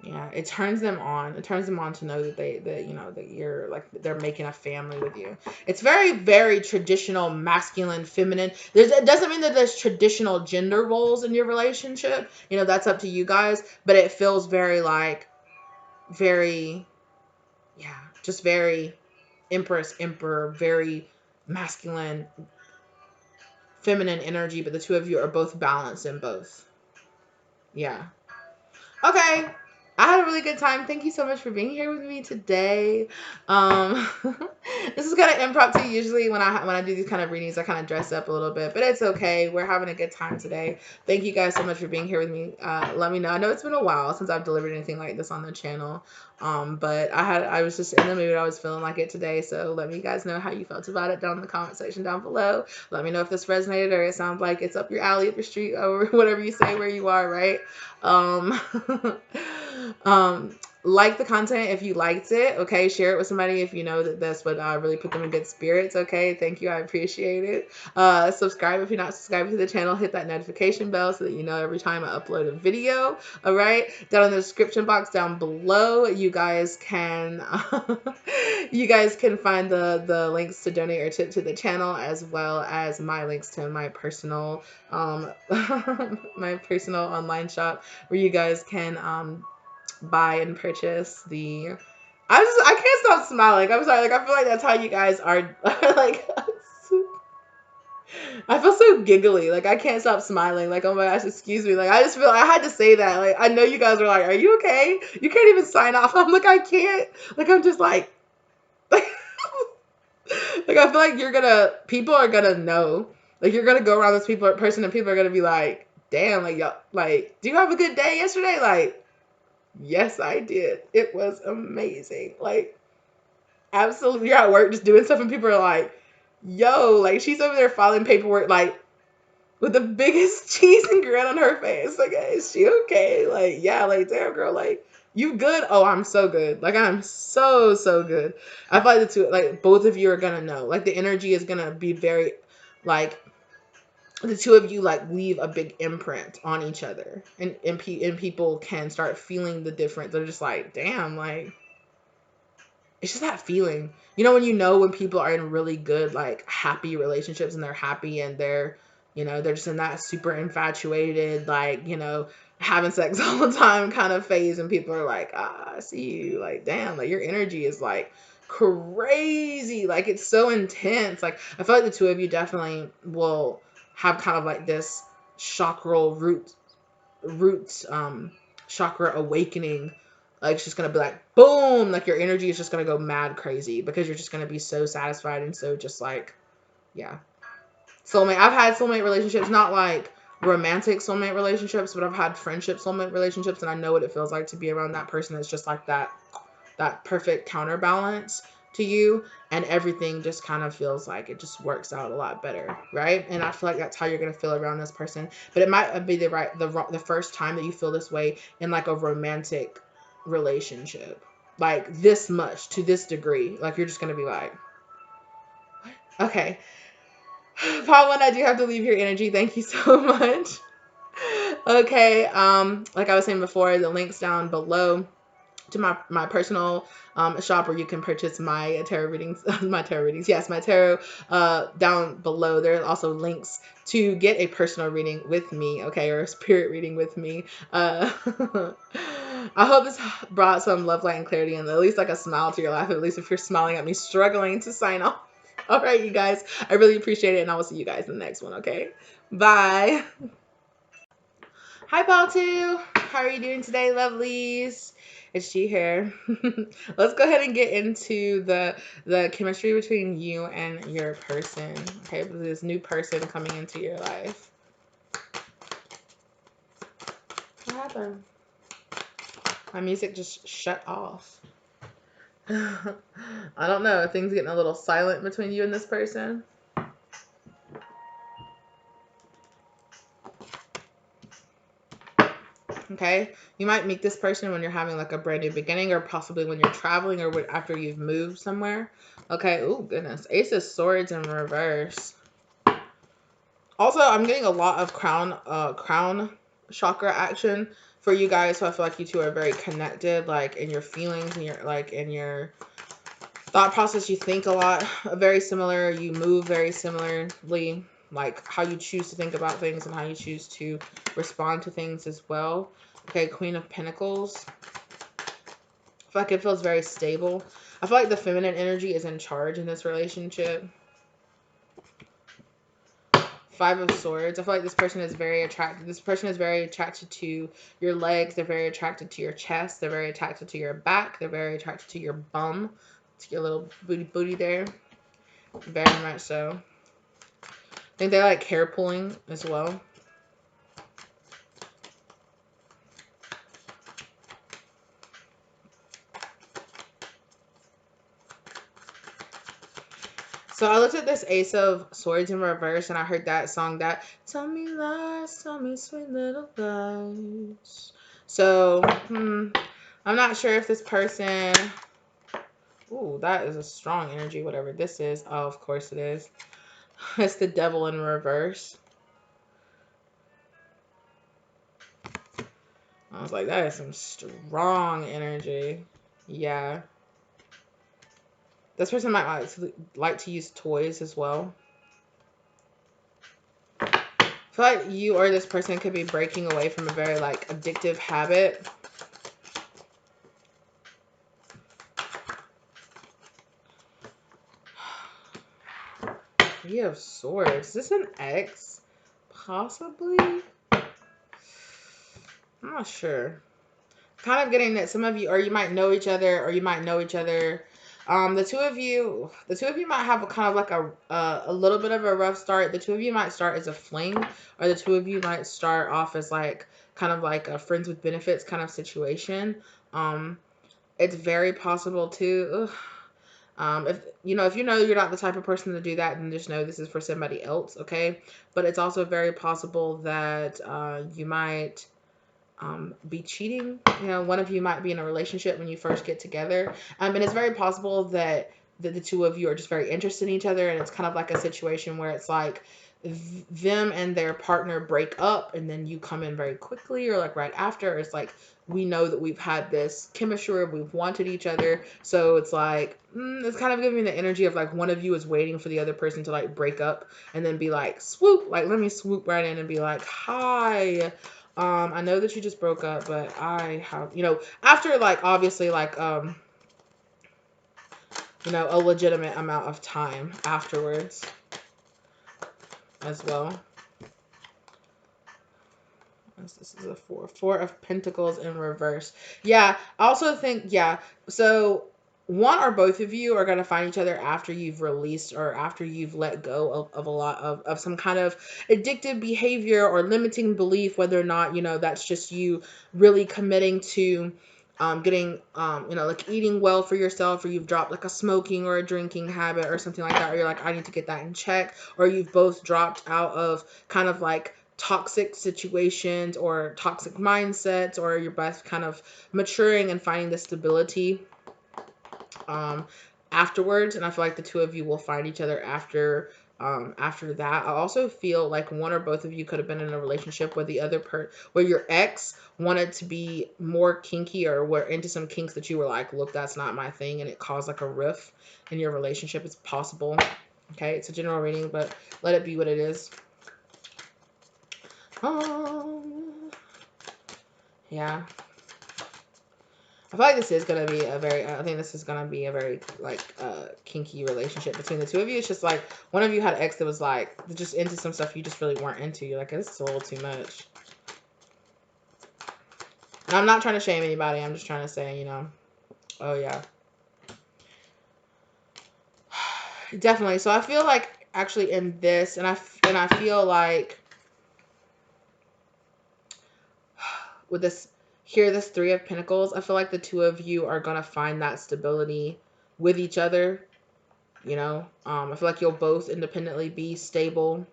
Yeah, it turns them on. It turns them on to know that that you're like they're making a family with you. It's very, very traditional, masculine, feminine. It doesn't mean that there's traditional gender roles in your relationship. That's up to you guys. But it feels very like, very, yeah, just very Empress, Emperor, very masculine, feminine energy. But the two of you are both balanced in both. Yeah. Okay. I had a really good time. Thank you so much for being here with me today. Um, this is kind of impromptu. Usually when I do these kind of readings, I kind of dress up a little bit, but it's okay. We're having a good time today. Thank you guys so much for being here with me. Let me know. I know it's been a while since I've delivered anything like this on the channel. But I was just in the mood. I was feeling like it today. So let me guys know how you felt about it down in the comment section down below. Let me know if this resonated or it sounds like it's up your alley, up your street, or whatever you say where you are, right? Um, like the content if you liked it, okay? Share it with somebody if you know that that's what really put them in good spirits, okay? Thank you, I appreciate it. Subscribe if you're not subscribed to the channel. Hit that notification bell so that you know every time I upload a video, all right? Down in the description box down below, you guys can you guys can find the links to donate or tip to the channel, as well as my links to my personal my personal online shop where you guys can buy and purchase the I can't stop smiling. I'm sorry. Like, I feel like that's how you guys are like I feel so giggly. Like, I can't stop smiling. Like, oh my gosh, excuse me. Like, I just feel I had to say that. Like, I know you guys are like, are you okay? You can't even sign off. I'm like, I can't. Like, I'm just like like I feel like people are gonna know. Like, you're gonna go around this person and people are gonna be like, damn, like, y'all, like, do you have a good day yesterday? Like, yes, I did. It was amazing. Like, absolutely. You're at work just doing stuff and people are like, yo, like, she's over there filing paperwork, like, with the biggest cheese and grin on her face. Like, is she okay? Like, yeah, like, damn, girl, like, you good? Oh, I'm so good. Like, I'm so, so good. I feel like both of you are gonna know. Like, the energy is gonna be very, like, the two of you like leave a big imprint on each other, and people can start feeling the difference. They're just like, damn, like, it's just that feeling, when people are in really good, like, happy relationships, and they're happy, and they're just in that super infatuated, like, having sex all the time kind of phase, and people are like, I see you, like, damn, like, your energy is like crazy, like, it's so intense. Like, I feel like the two of you definitely will have kind of like this chakral roots chakra awakening. Like, it's just gonna be like boom, like, your energy is just gonna go mad crazy because you're just gonna be so satisfied and so just like, yeah. Soulmate. I've had soulmate relationships, not like romantic soulmate relationships, but I've had friendship soulmate relationships, and I know what it feels like to be around that person that's just like that perfect counterbalance to you, and everything just kind of feels like it just works out a lot better, right? And I feel like that's how you're gonna feel around this person. But it might be the first time that you feel this way in like a romantic relationship, like this much to this degree. Like, you're just gonna be like, okay, Paula, I do have to leave your energy. Thank you so much. Okay, like I was saying before, the links down below to my personal shop where you can purchase my tarot readings, yes, my tarot, down below. There are also links to get a personal reading with me, okay, or a spirit reading with me. I hope this brought some love, light, and clarity, and at least like a smile to your life, at least if you're smiling at me struggling to sign off. All right, you guys, I really appreciate it, and I will see you guys in the next one, okay? Bye. Hi, Baltu. How are you doing today, lovelies? It's G here. Let's go ahead and get into the chemistry between you and your person. Okay, this new person coming into your life. What happened? My music just shut off. I don't know. Things getting a little silent between you and this person. Okay, you might meet this person when you're having like a brand new beginning, or possibly when you're traveling, or after you've moved somewhere. Okay, oh goodness, Ace of Swords in reverse. Also, I'm getting a lot of crown chakra action for you guys, so I feel like you two are very connected, like in your feelings and in your thought process. You think a lot, very similar. You move very similarly, like how you choose to think about things and how you choose to respond to things as well. Okay, Queen of Pentacles. I feel like it feels very stable. I feel like the feminine energy is in charge in this relationship. I Five of Swords. I feel like this person is very attracted. This person is very attracted to your legs. They're very attracted to your chest. They're very attracted to your back. They're very attracted to your bum. To your little booty there. Very much so. I think they like hair pulling as well. So I looked at this Ace of Swords in reverse, and I heard that song, that tell me lies, tell me sweet little lies. So, I'm not sure if this person... Ooh, that is a strong energy, whatever this is. Oh, of course it is. It's the Devil in reverse. I was like, that is some strong energy. Yeah. This person might like to use toys as well. I feel like you or this person could be breaking away from a very, like, addictive habit. Three of Swords. Is this an ex? Possibly? I'm not sure. Kind of getting that some of you, or you might know each other, or you might know each other. The two of you might have a kind of like a little bit of a rough start. The two of you might start as a fling, or the two of you might start off as like kind of like a friends with benefits kind of situation. It's very possible too. If you know you're not the type of person to do that, then just know this is for somebody else, okay? But it's also very possible that you might be cheating. You know, one of you might be in a relationship when you first get together. And it's very possible that the two of you are just very interested in each other, and it's kind of like a situation where it's like them and their partner break up, and then you come in very quickly, or like right after. It's like, we know that we've had this chemistry, we've wanted each other, so it's like it's kind of giving me the energy of like one of you is waiting for the other person to like break up, and then be like, swoop, like let me swoop right in and be like, hi, I know that you just broke up, but I have, after like obviously like a legitimate amount of time afterwards as well. This is a four of Pentacles in reverse. Yeah, I also think, yeah, so one or both of you are going to find each other after you've released, or after you've let go of a lot of some kind of addictive behavior or limiting belief, whether or not, that's just you really committing to getting, like eating well for yourself, or you've dropped like a smoking or a drinking habit or something like that, or you're like, I need to get that in check, or you've both dropped out of kind of like toxic situations or toxic mindsets, or you're both kind of maturing and finding the stability afterwards. And I feel like the two of you will find each other after that. I also feel like one or both of you could have been in a relationship where where your ex wanted to be more kinky, or were into some kinks that you were like, look, that's not my thing, and it caused like a rift in your relationship. It's possible. Okay, it's a general reading, but let it be what it is. Yeah. I feel like this is going to be I think this is going to be a very, like, kinky relationship between the two of you. It's just like, one of you had an ex that was, like, just into some stuff you just really weren't into. You're like, this is a little too much. And I'm not trying to shame anybody. I'm just trying to say, oh, yeah. Definitely. So I feel like, actually, in this, and I feel like, with this Three of Pentacles, I feel like the two of you are going to find that stability with each other. I feel like you'll both independently be stable,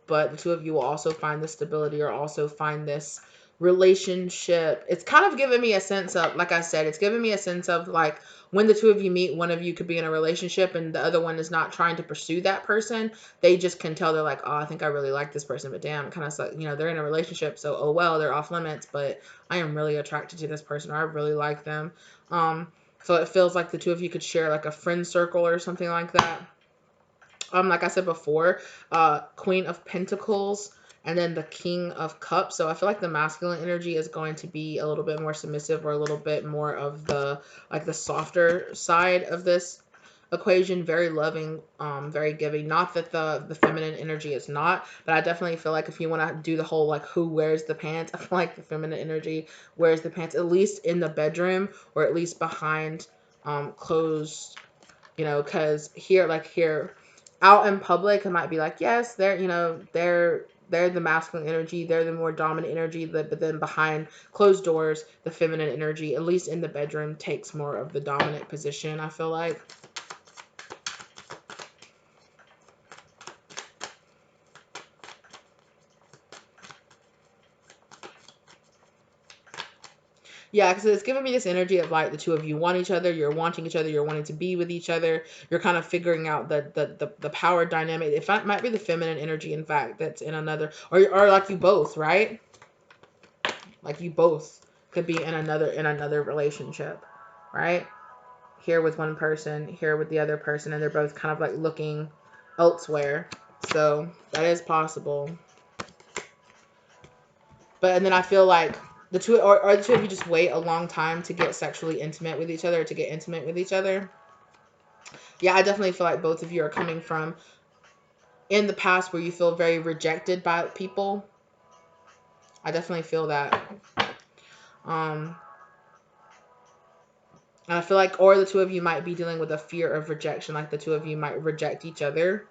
but the two of you will also find this stability, or also find this relationship. It's kind of giving me a sense of, like I said, it's giving me a sense of like, when the two of you meet, one of you could be in a relationship and the other one is not trying to pursue that person. They just can tell, they're like, oh, I think I really like this person, but damn, kind of like, they're in a relationship, so oh well, they're off limits, but I am really attracted to this person, or I really like them. So it feels like the two of you could share like a friend circle or something like that. Like I said before, Queen of Pentacles, and then the King of Cups. So I feel like the masculine energy is going to be a little bit more submissive, or a little bit more of the, like, the softer side of this equation, very loving, very giving. Not that the feminine energy is not, but I definitely feel like if you want to do the whole like who wears the pants, I feel like the feminine energy wears the pants, at least in the bedroom, or at least behind closed, because here out in public it might be like, yes, they're the masculine energy, they're the more dominant energy, but then behind closed doors, the feminine energy, at least in the bedroom, takes more of the dominant position, I feel like. Yeah, because it's giving me this energy of like the two of you want each other, you're wanting each other, you're wanting to be with each other, you're kind of figuring out the power dynamic. It might be the feminine energy, in fact, that's in another, or like you both, right? Like you both could be in another relationship, right? Here with one person, here with the other person, and they're both kind of like looking elsewhere. So that is possible. But and then I feel like the two or the two of you just wait a long time to get sexually intimate with each other, to get intimate with each other. Yeah, I definitely feel like both of you are coming from in the past where you feel very rejected by people. I definitely feel that. Um, and I feel like, or the two of you might be dealing with a fear of rejection, like the two of you might reject each other.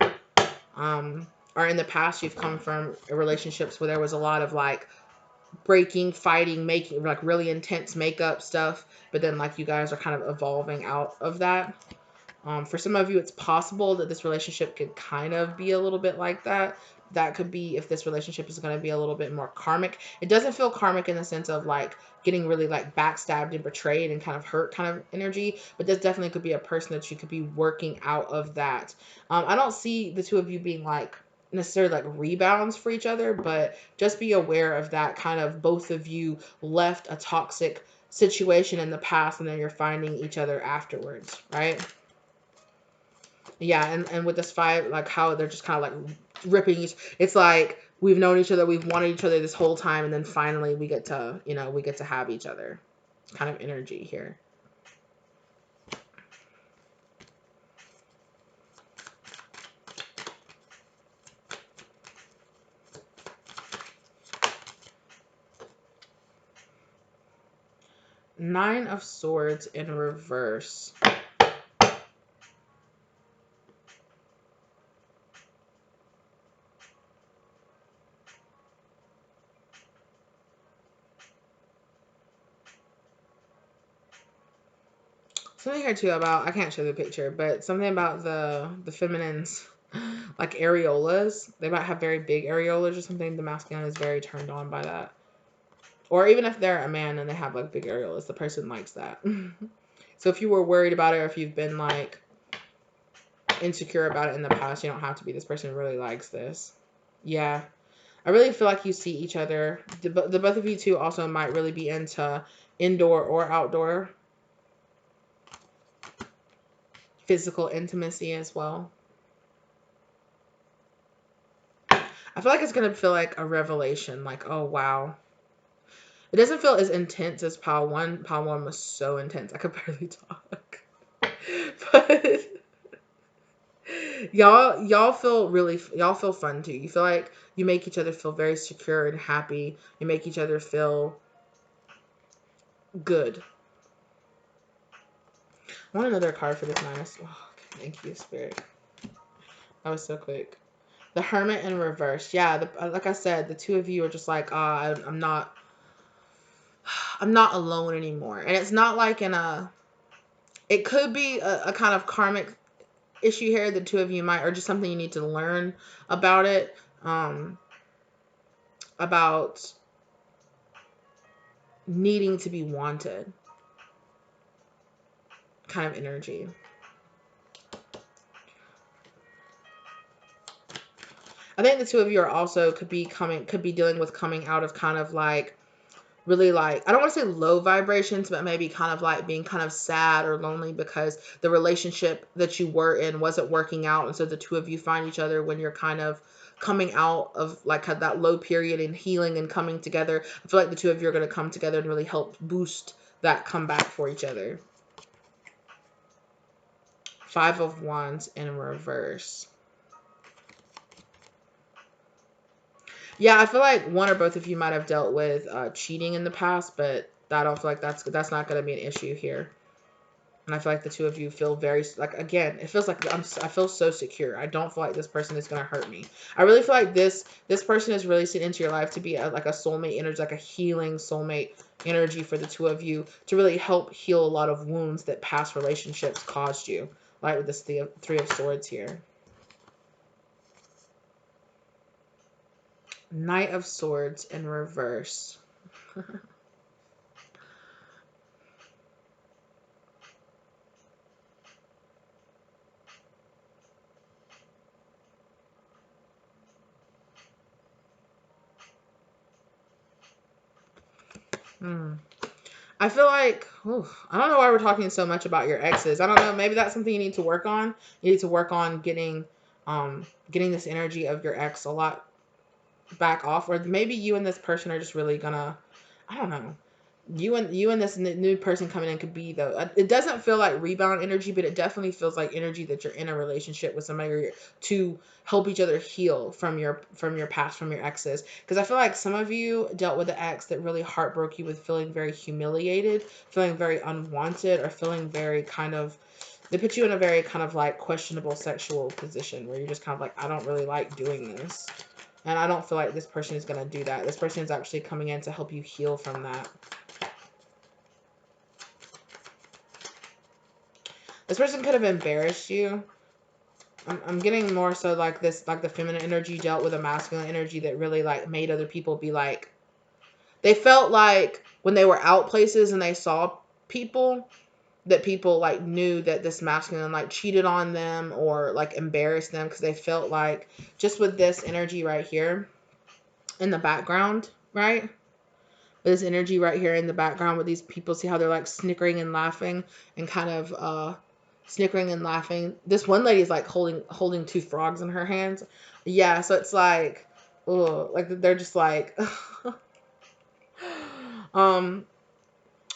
Or in the past, you've come from relationships where there was a lot of like breaking, fighting, making like really intense makeup stuff, but then like you guys are kind of evolving out of that. For some of you, it's possible that this relationship could kind of be a little bit like that. That could be if this relationship is going to be a little bit more karmic. It doesn't feel karmic in the sense of like getting really like backstabbed and betrayed and kind of hurt kind of energy, but this definitely could be a person that you could be working out of that. I don't see the two of you being like necessarily like rebounds for each other, but just be aware of that kind of both of you left a toxic situation in the past and then you're finding each other afterwards, right? Yeah, and with this five, like how they're just kind of like ripping each. It's like we've known each other, we've wanted each other this whole time, and then finally we get to, we get to have each other. Kind of energy here. Nine of Swords in reverse. Something here too about, I can't show the picture, but something about the feminines, like areolas. They might have very big areolas or something. The masculine is very turned on by that. Or even if they're a man and they have like big areolas, the person likes that. So if you were worried about it, or if you've been like insecure about it in the past, you don't have to be. This person really likes this. Yeah. I really feel like you see each other. The both of you two also might really be into indoor or outdoor physical intimacy as well. I feel like it's going to feel like a revelation. Like, oh, wow. It doesn't feel as intense as Pile 1. Pile 1 was so intense. I could barely talk. But y'all feel fun too. You feel like you make each other feel very secure and happy. You make each other feel good. I want another card for this nice. Oh, thank you, Spirit. That was so quick. The Hermit in reverse. Yeah, like I said, the two of you are just like, I'm not alone anymore. And it's not like it could be a kind of karmic issue here. The two of you might, or just something you need to learn about it. About needing to be wanted kind of energy. I think the two of you are also could be dealing with coming out of kind of like really like, I don't want to say low vibrations, but maybe kind of like being kind of sad or lonely because the relationship that you were in wasn't working out. And so the two of you find each other when you're kind of coming out of like that low period and healing and coming together. I feel like the two of you are going to come together and really help boost that comeback for each other. Five of Wands in reverse. Yeah, I feel like one or both of you might have dealt with cheating in the past, but I don't feel like that's not going to be an issue here. And I feel like the two of you feel very, like, again, it feels like I feel so secure. I don't feel like this person is going to hurt me. I really feel like this person is really seen into your life to be like a soulmate energy, like a healing soulmate energy for the two of you, to really help heal a lot of wounds that past relationships caused you, like with this Three of Swords here. Knight of Swords in reverse. Hmm. I feel like, I don't know why we're talking so much about your exes. I don't know. Maybe that's something you need to work on. You need to work on getting this energy of your ex a lot back off. Or maybe you and this person are just really gonna, I don't know. You and this new person coming in could be, though. It doesn't feel like rebound energy, but it definitely feels like energy that you're in a relationship with somebody, or to help each other heal from your past, from your exes. Because I feel like some of you dealt with an ex that really heartbroke you, with feeling very humiliated, feeling very unwanted, or feeling very kind of, they put you in a very kind of like questionable sexual position where you're just kind of like, I don't really like doing this. And I don't feel like this person is going to do that. This person is actually coming in to help you heal from that. This person could have embarrassed you. I'm getting more so like this, like the feminine energy dealt with a masculine energy that really like made other people be like, they felt like when they were out places and they saw people, that people like knew that this masculine like cheated on them or like embarrassed them, because they felt like, just with this energy right here in the background, right? This energy right here in the background with these people, see how they're like snickering and laughing and kind of snickering and laughing. This one lady is like holding two frogs in her hands. Yeah, so it's like, oh, like they're just like um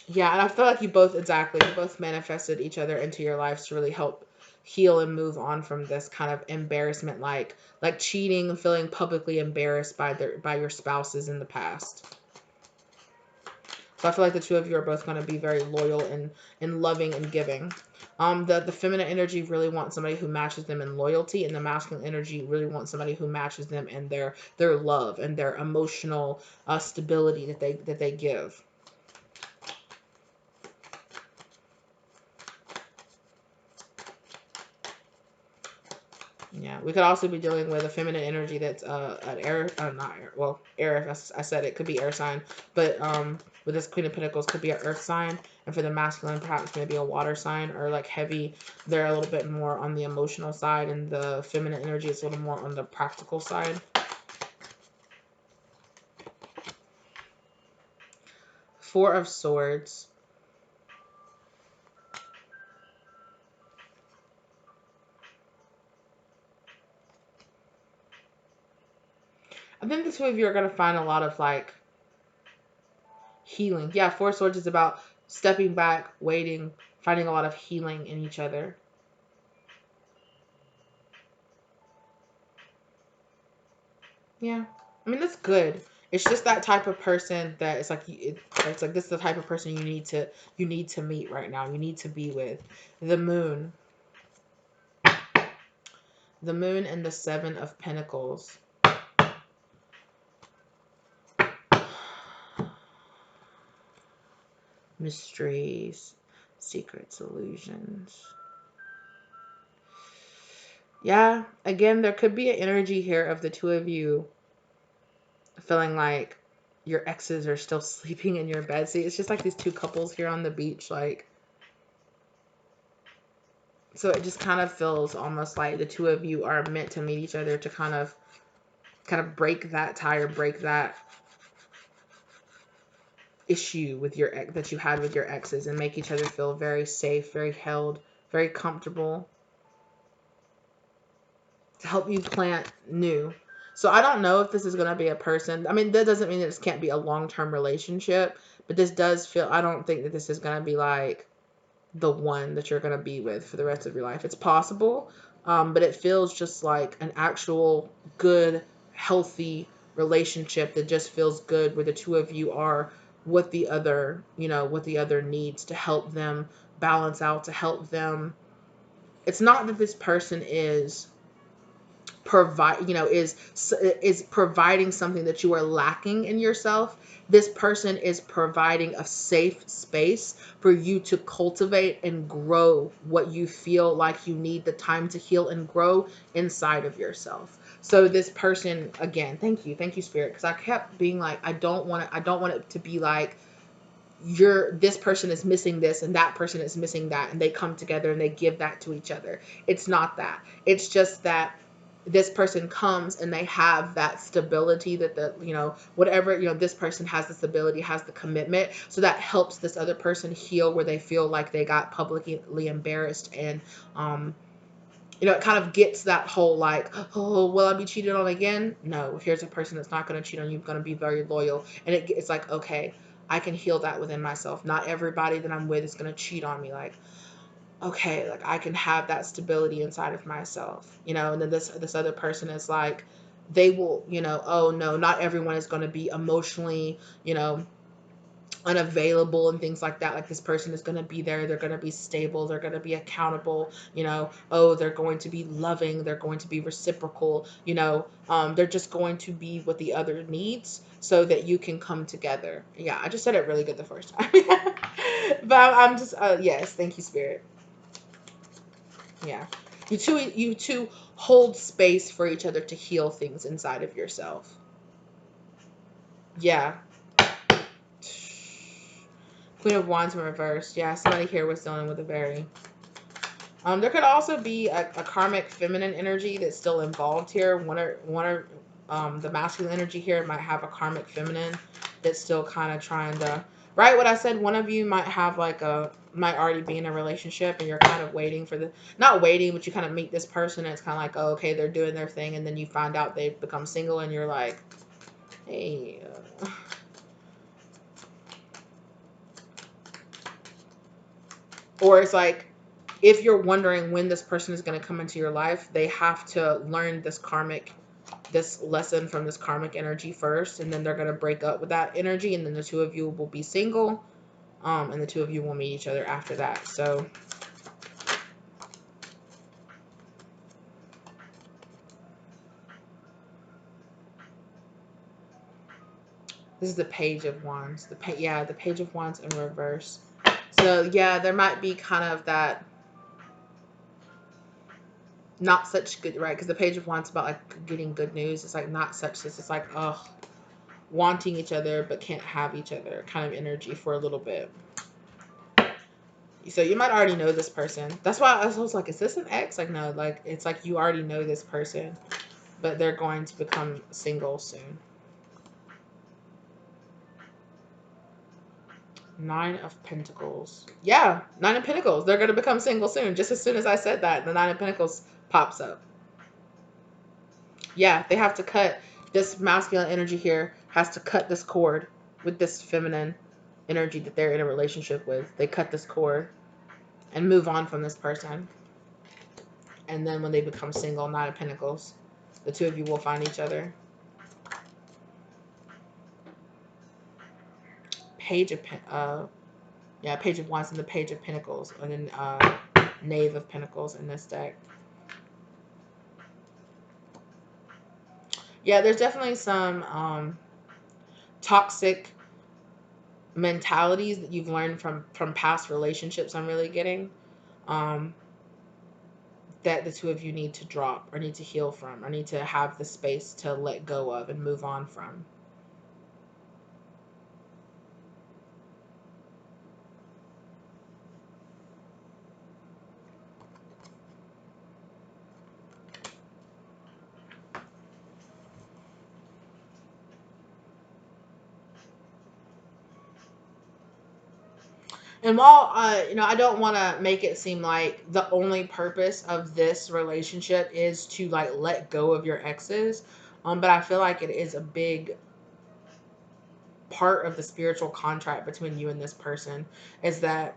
yeah, and I feel like you both manifested each other into your lives to really help heal and move on from this kind of embarrassment, like cheating and feeling publicly embarrassed by your spouses in the past. So I feel like the two of you are both going to be very loyal and loving and giving. The feminine energy really wants somebody who matches them in loyalty, and the masculine energy really wants somebody who matches them in their love and their emotional stability that they give. Yeah, we could also be dealing with a feminine energy that's an air, not air, well, air. If I said it could be air sign, but with this Queen of Pentacles could be an earth sign, and for the masculine, perhaps maybe a water sign, or like heavy. They're a little bit more on the emotional side, and the feminine energy is a little more on the practical side. Four of Swords. I think the two of you are gonna find a lot of like healing. Yeah, Four of Swords is about stepping back, waiting, finding a lot of healing in each other. Yeah, I mean that's good. It's just that type of person that it's like this is the type of person you need to meet right now. You need to be with. The Moon, the Moon, and the Seven of Pentacles. Mysteries, secrets, illusions. Yeah, again, there could be an energy here of the two of you feeling like your exes are still sleeping in your bed. See, it's just like these two couples here on the beach, like, so it just kind of feels almost like the two of you are meant to meet each other to kind of break that tie, or break that issue with your ex that you had with your exes, and make each other feel very safe, very held, very comfortable, to help you plant new. So I don't know if this is going to be a person. I mean, that doesn't mean that this can't be a long-term relationship, but this does feel, I don't think that this is going to be like the one that you're going to be with for the rest of your life. It's possible, but it feels just like an actual good, healthy relationship that just feels good, where the two of you are what the other, what the other needs, to help them balance out, to help them. It's not that this person is provide is providing something that you are lacking in yourself. This person is providing a safe space for you to cultivate and grow what you feel like you need the time to heal and grow inside of yourself. So this person, again, thank you spirit, because I kept being like, I don't want it to be like this person is missing this and that person is missing that, and they come together and they give that to each other. It's not that. It's just that this person comes and they have that stability, that the whatever, this person has the stability, has the commitment, so that helps this other person heal where they feel like they got publicly embarrassed. And it kind of gets that whole like, oh, will I be cheated on again? No, here's a person that's not going to cheat on you, going to be very loyal. And it's like, okay, I can heal that within myself. Not everybody that I'm with is going to cheat on me. Like, okay, like I can have that stability inside of myself, and then this other person is like, they will, oh no, not everyone is going to be emotionally, unavailable and things like that. Like, this person is going to be there, they're going to be stable, they're going to be accountable, oh, they're going to be loving, they're going to be reciprocal, they're just going to be what the other needs, so that you can come together. Yeah, I just said it really good the first time. But I'm just yes, thank you spirit. Yeah, you two hold space for each other to heal things inside of yourself. Yeah. Queen of Wands in reverse. Yeah, somebody here was dealing with a very... there could also be a karmic feminine energy that's still involved here. The masculine energy here might have a karmic feminine that's still kind of trying to... Right, what I said, one of you might have might already be in a relationship, and you're kind of waiting for not waiting, but you kind of meet this person and it's kind of like, oh, okay, they're doing their thing, and then you find out they've become single and you're like, hey... Or it's like, if you're wondering when this person is going to come into your life, they have to learn this lesson from this karmic energy first, and then they're going to break up with that energy, and then the two of you will be single, and the two of you will meet each other after that. So this is the Page of Wands. The Page of Wands in reverse. So yeah, there might be kind of that not such good, right? Because the Page of Wands is about like getting good news. It's like not such this. It's like, ugh, wanting each other but can't have each other kind of energy for a little bit. So you might already know this person. That's why I was like, is this an ex? Like, no, like, it's like you already know this person, but they're going to become single soon. Nine of Pentacles. Yeah, Nine of Pentacles. They're going to become single soon. Just as soon as I said that, the Nine of Pentacles pops up. Yeah, they have to cut. This masculine energy here has to cut this cord with this feminine energy that they're in a relationship with. They cut this cord and move on from this person. And then when they become single, Nine of Pentacles, the two of you will find each other. Page of Page of Wands and the Page of Pentacles, and then Knave of Pentacles in this deck. Yeah, there's definitely some toxic mentalities that you've learned from past relationships. I'm really getting that the two of you need to drop, or need to heal from, or need to have the space to let go of and move on from. And while I don't want to make it seem like the only purpose of this relationship is to like let go of your exes, but I feel like it is a big part of the spiritual contract between you and this person, is that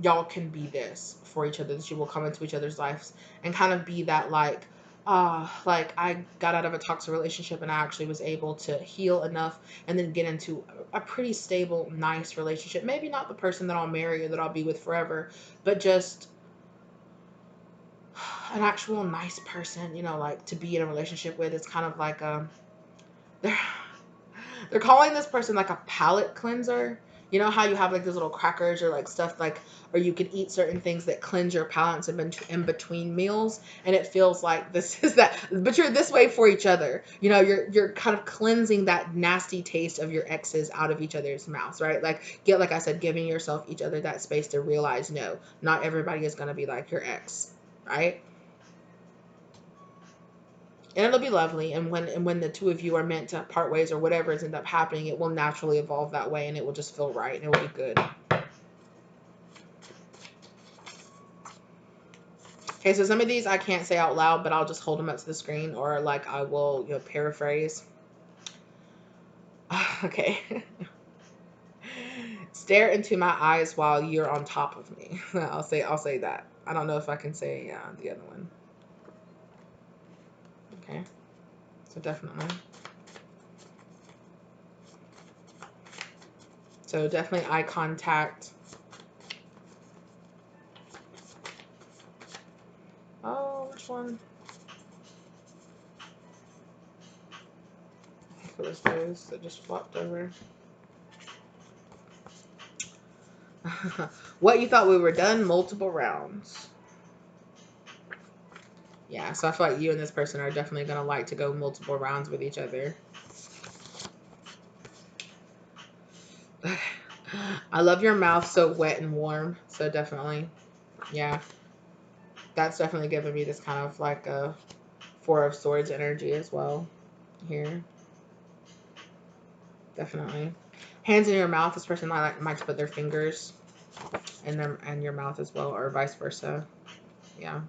y'all can be this for each other, that you will come into each other's lives and kind of be that like I got out of a toxic relationship and I actually was able to heal enough and then get into a pretty stable, nice relationship. Maybe not the person that I'll marry or that I'll be with forever, but just an actual nice person, like to be in a relationship with. It's kind of like they're they're calling this person like a palate cleanser. You know how you have like those little crackers or like stuff like, or you could eat certain things that cleanse your palates in between meals, and it feels like this is that. But you're this way for each other. You're kind of cleansing that nasty taste of your exes out of each other's mouths, right? Like I said, giving yourself each other that space to realize, no, not everybody is gonna be like your ex, right? And it'll be lovely. And when the two of you are meant to part ways or whatever is end up happening, it will naturally evolve that way, and it will just feel right and it will be good. Okay, so some of these I can't say out loud, but I'll just hold them up to the screen, or like I will, paraphrase. Okay. Stare into my eyes while you're on top of me. I'll say that. I don't know if I can say the other one. Okay. So definitely. So definitely eye contact. Oh, which one? I think it was those that just flopped over. What, you thought we were done? Multiple rounds. Yeah, so I feel like you and this person are definitely going to like to go multiple rounds with each other. I love your mouth so wet and warm. So definitely. Yeah. That's definitely giving me this kind of like a Four of Swords energy as well here. Definitely. Hands in your mouth. This person might put their fingers in your mouth as well, or vice versa. Yeah.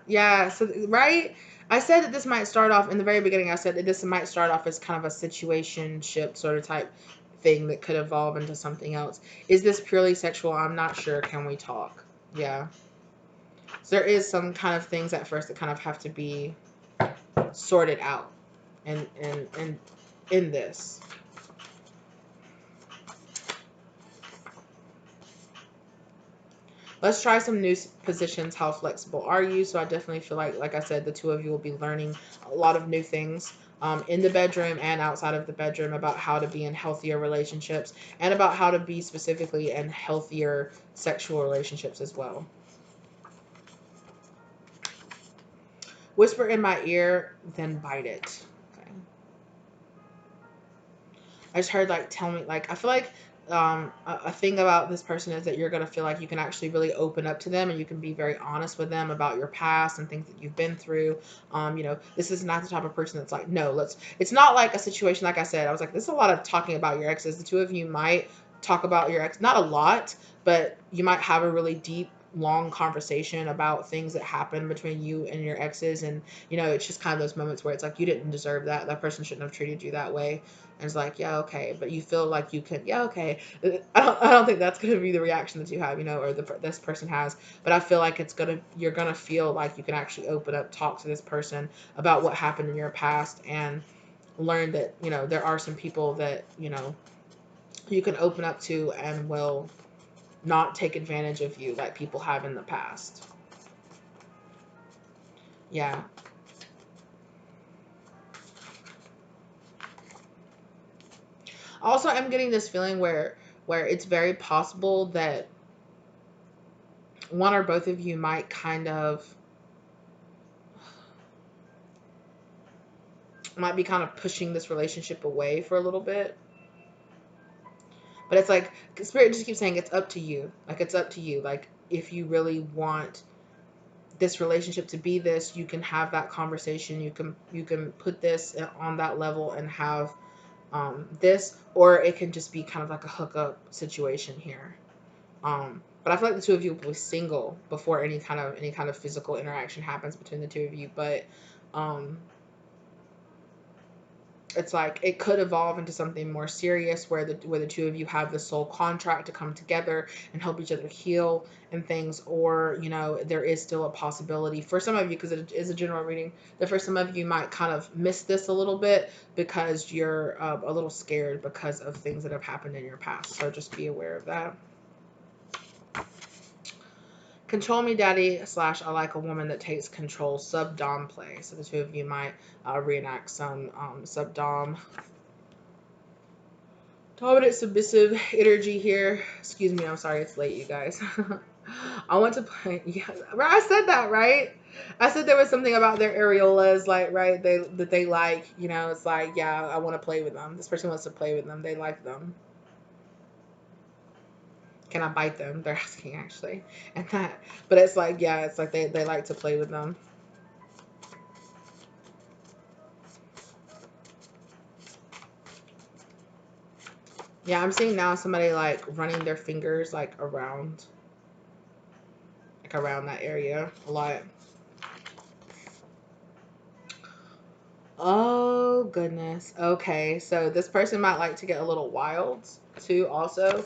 Yeah. So, right? I said that this might start off in the very beginning. I said that this might start off as kind of a situationship sort of type thing that could evolve into something else. Is this purely sexual? I'm not sure. Can we talk? Yeah. So there is some kind of things at first that kind of have to be sorted out and in this. Let's try some new positions. How flexible are you? So I definitely feel like I said, the two of you will be learning a lot of new things in the bedroom and outside of the bedroom about how to be in healthier relationships and about how to be specifically in healthier sexual relationships as well. Whisper in my ear, then bite it. Okay. I just heard like tell me like I feel like a thing about this person is that you're gonna feel like you can actually really open up to them and you can be very honest with them about your past and things that you've been through. This is not the type of person that's like, no, let's. It's not like a situation like I said. I was like, this is a lot of talking about your exes. The two of you might talk about your ex, not a lot, but you might have a really deep long conversation about things that happened between you and your exes, and it's just kind of those moments where it's like you didn't deserve that person shouldn't have treated you that way, and it's like, yeah, okay, but you feel like you can, yeah, okay. I don't think that's going to be the reaction that you have, or this person has, but I feel like you're going to feel like you can actually open up, talk to this person about what happened in your past, and learn that, there are some people that, you can open up to and will not take advantage of you like people have in the past. Yeah. Also, I'm getting this feeling where it's very possible that one or both of you might be kind of pushing this relationship away for a little bit. But it's like Spirit just keeps saying it's up to you. Like, it's up to you. Like, if you really want this relationship to be this, you can have that conversation. You can put this on that level and have this, or it can just be kind of like a hookup situation here. But I feel like the two of you will be single before any kind of physical interaction happens between the two of you. But it's like it could evolve into something more serious where the two of you have the soul contract to come together and help each other heal and things. Or there is still a possibility for some of you, because it is a general reading, that for some of you might kind of miss this a little bit because you're a little scared because of things that have happened in your past. So just be aware of that. Control me, daddy, / I like a woman that takes control, sub-dom play. So the two of you might reenact some sub-dom, dominant, submissive energy here. Excuse me, I'm sorry it's late, you guys. I want to play, yeah, I said that, right? I said there was something about their areolas, like, right, that they like, it's like, yeah, I want to play with them. This person wants to play with them. They like them. Can I bite them? They're asking, actually. And that, but it's like, yeah, it's like they like to play with them. Yeah, I'm seeing now somebody like running their fingers like around that area a lot. Oh goodness. Okay, so this person might like to get a little wild too also.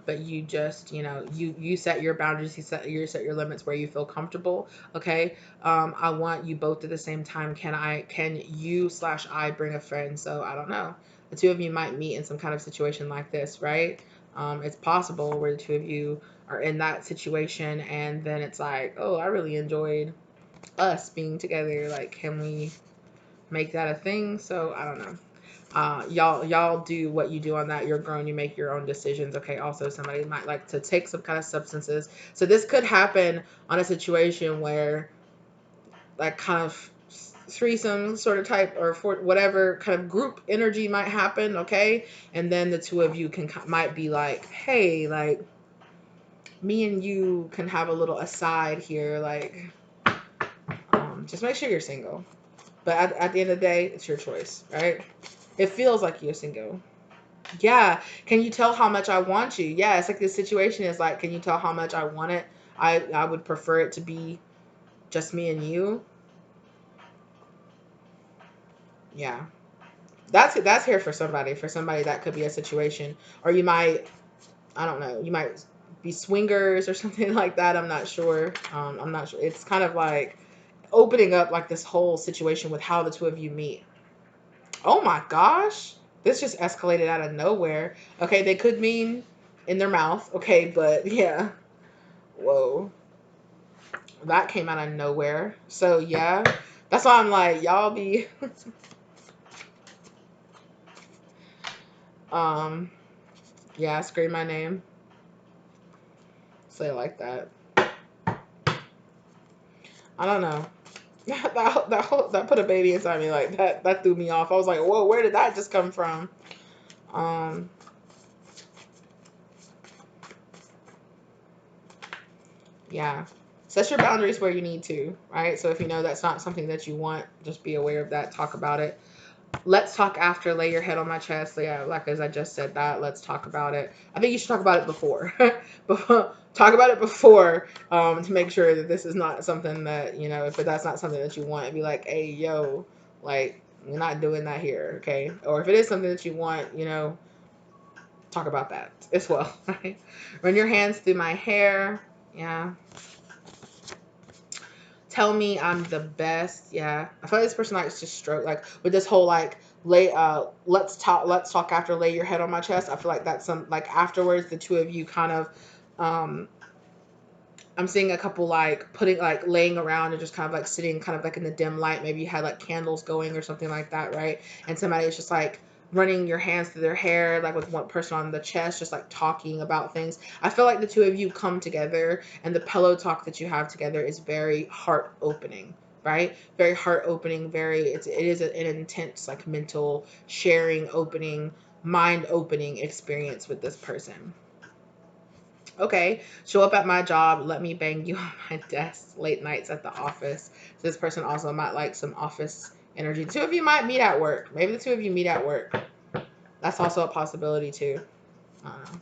But you just, you set your boundaries, you set your limits where you feel comfortable. Okay. I want you both at the same time. Can you / I bring a friend? So I don't know. The two of you might meet in some kind of situation like this, right? It's possible where the two of you are in that situation, and then it's like, oh, I really enjoyed us being together. Like, can we make that a thing? So I don't know. Y'all do what you do on that. You're grown, you make your own decisions. Okay. Also, somebody might like to take some kind of substances. So this could happen on a situation where like kind of threesome sort of type, or for whatever kind of group energy might happen. Okay. And then the two of you might be like, hey, like me and you can have a little aside here. Like, just make sure you're single. But at the end of the day, it's your choice, right? It feels like you're single. Yeah. Can you tell how much I want you? Yeah. It's like this situation is like, can you tell how much I want it? I would prefer it to be just me and you. Yeah. That's here for somebody. For somebody, that could be a situation. Or you might, I don't know, you might be swingers or something like that. I'm not sure. I'm not sure. It's kind of like opening up like this whole situation with how the two of you meet. Oh my gosh. This just escalated out of nowhere. Okay, they could mean in their mouth. Okay, but yeah. Whoa. That came out of nowhere. So yeah. That's why I'm like, y'all be yeah, scream my name. Say it like that. I don't know. That put a baby inside me like that. That threw me off. I was like, whoa, where did that just come from? Yeah. Set your boundaries where you need to, right? So if you know that's not something that you want, just be aware of that. Talk about it. Let's talk after. Lay your head on my chest. Yeah, like as I just said that. Let's talk about it. I think you should talk about it before. Talk about it before, to make sure that this is not something that, if that's not something that you want, be like, hey, yo, like, we're not doing that here, okay? Or if it is something that you want, talk about that as well, right? Run your hands through my hair. Yeah. Tell me I'm the best. Yeah. I feel like this person likes to stroke, like with this whole like let's talk after, lay your head on my chest. I feel like that's some like afterwards the two of you kind of um I'm seeing a couple like putting like laying around and just kind of like sitting kind of like in the dim light. Maybe you had like candles going or something like that, right? And somebody is just like running your hands through their hair, like with one person on the chest, just like talking about things. I feel like the two of you come together, and the pillow talk that you have together is very heart opening, right? Very heart opening. It is an intense like mental sharing, opening, mind opening experience with this person. Okay, show up at my job, let me bang you on my desk, late nights at the office. So this person also might like some office energy. The two of you might meet at work. Maybe the two of you meet at work. That's also a possibility too. I don't know.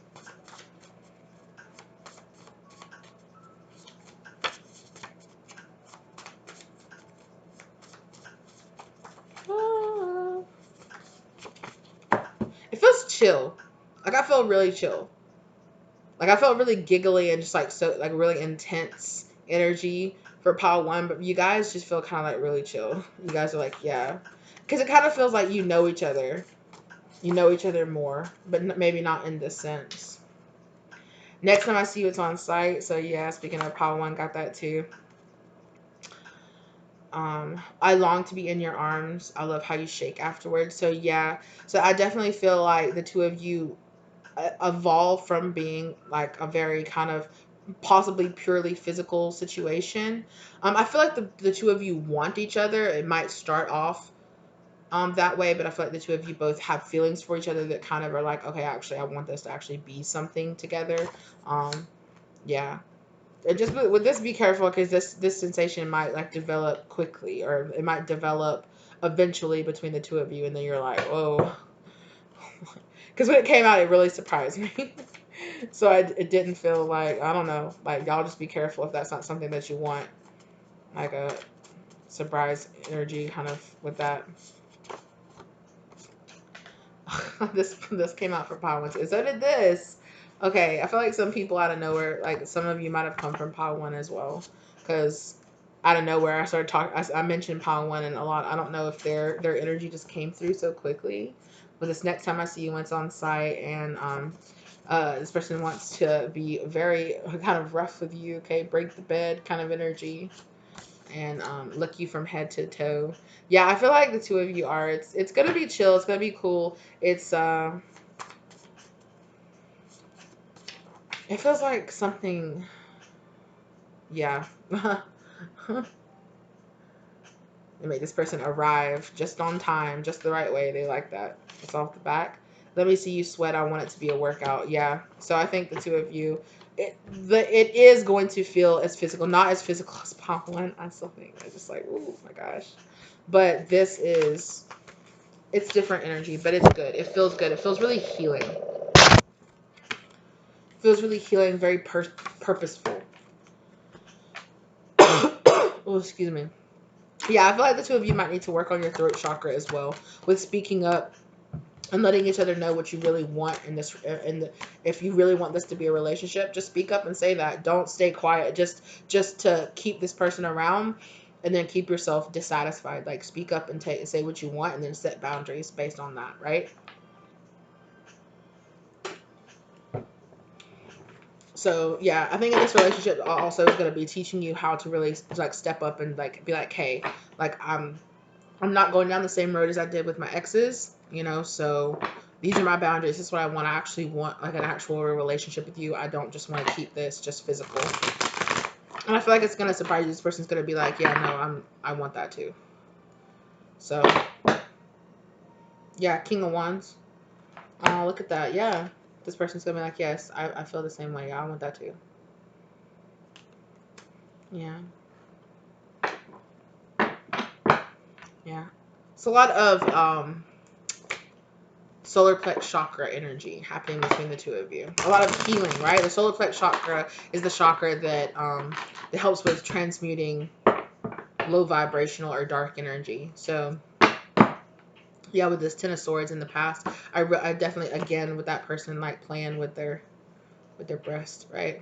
chill. Like I feel really chill. Like I felt really giggly and just like so like really intense energy for pile one, but you guys just feel kind of like really chill. You guys are like, yeah, because it kind of feels like you know each other. You know each other more, but maybe not in this sense. Next time I see you, it's on site. So yeah, speaking of pile one, got that too. I long to be in your arms. I love how you shake afterwards. So yeah, so I definitely feel like the two of you evolve from being like a very kind of possibly purely physical situation. I feel like the two of you want each other. It might start off that way, but I feel like the two of you both have feelings for each other that kind of are like, okay, actually, I want this to actually be something together. Yeah. And just with this, be careful because this sensation might like develop quickly, or it might develop eventually between the two of you, and then you're like, whoa. Because when it came out, it really surprised me. So it didn't feel like, I don't know, like y'all just be careful if that's not something that you want, like a surprise energy kind of with that. This came out for Power One too. So did this. Okay, I feel like some people out of nowhere, like some of you might have come from Power One as well, because out of nowhere I started talking. I mentioned Power One and a lot. I don't know if their energy just came through so quickly. But this next time I see you, it's on site, and this person wants to be very kind of rough with you. Okay, break the bed kind of energy, and lick you from head to toe. Yeah, I feel like the two of you are. It's gonna be chill. It's gonna be cool. It's it feels like something. Yeah. They made this person arrive just on time, just the right way. They like that. It's off the back. Let me see you sweat. I want it to be a workout. Yeah. So I think the two of you, it is going to feel as physical, not as physical as Pop One. I still think I just like, oh my gosh. But this is, it's different energy, but it's good. It feels good. It feels really healing. It feels really healing, very purposeful. Oh, excuse me. Yeah, I feel like the two of you might need to work on your throat chakra as well with speaking up and letting each other know what you really want in this. If you really want this to be a relationship, just speak up and say that. Don't stay quiet. Just to keep this person around, and then keep yourself dissatisfied. Like speak up and say what you want, and then set boundaries based on that. Right. So yeah, I think in this relationship also is going to be teaching you how to really like step up and like be like, hey, like I'm not going down the same road as I did with my exes, you know, so these are my boundaries. This is what I want. I actually want like an actual relationship with you. I don't just want to keep this just physical. And I feel like it's going to surprise you. This person's going to be like, yeah, no, I want that too. So yeah, King of Wands. Oh, look at that. Yeah. This person's going to be like, yes, I feel the same way. Yeah, I want that too. Yeah. Yeah. It's a lot of solar plex chakra energy happening between the two of you. A lot of healing, right? The solar plex chakra is the chakra that helps with transmuting low vibrational or dark energy. So yeah, with this Ten of Swords in the past, I definitely, again, with that person like playing with their breast, right?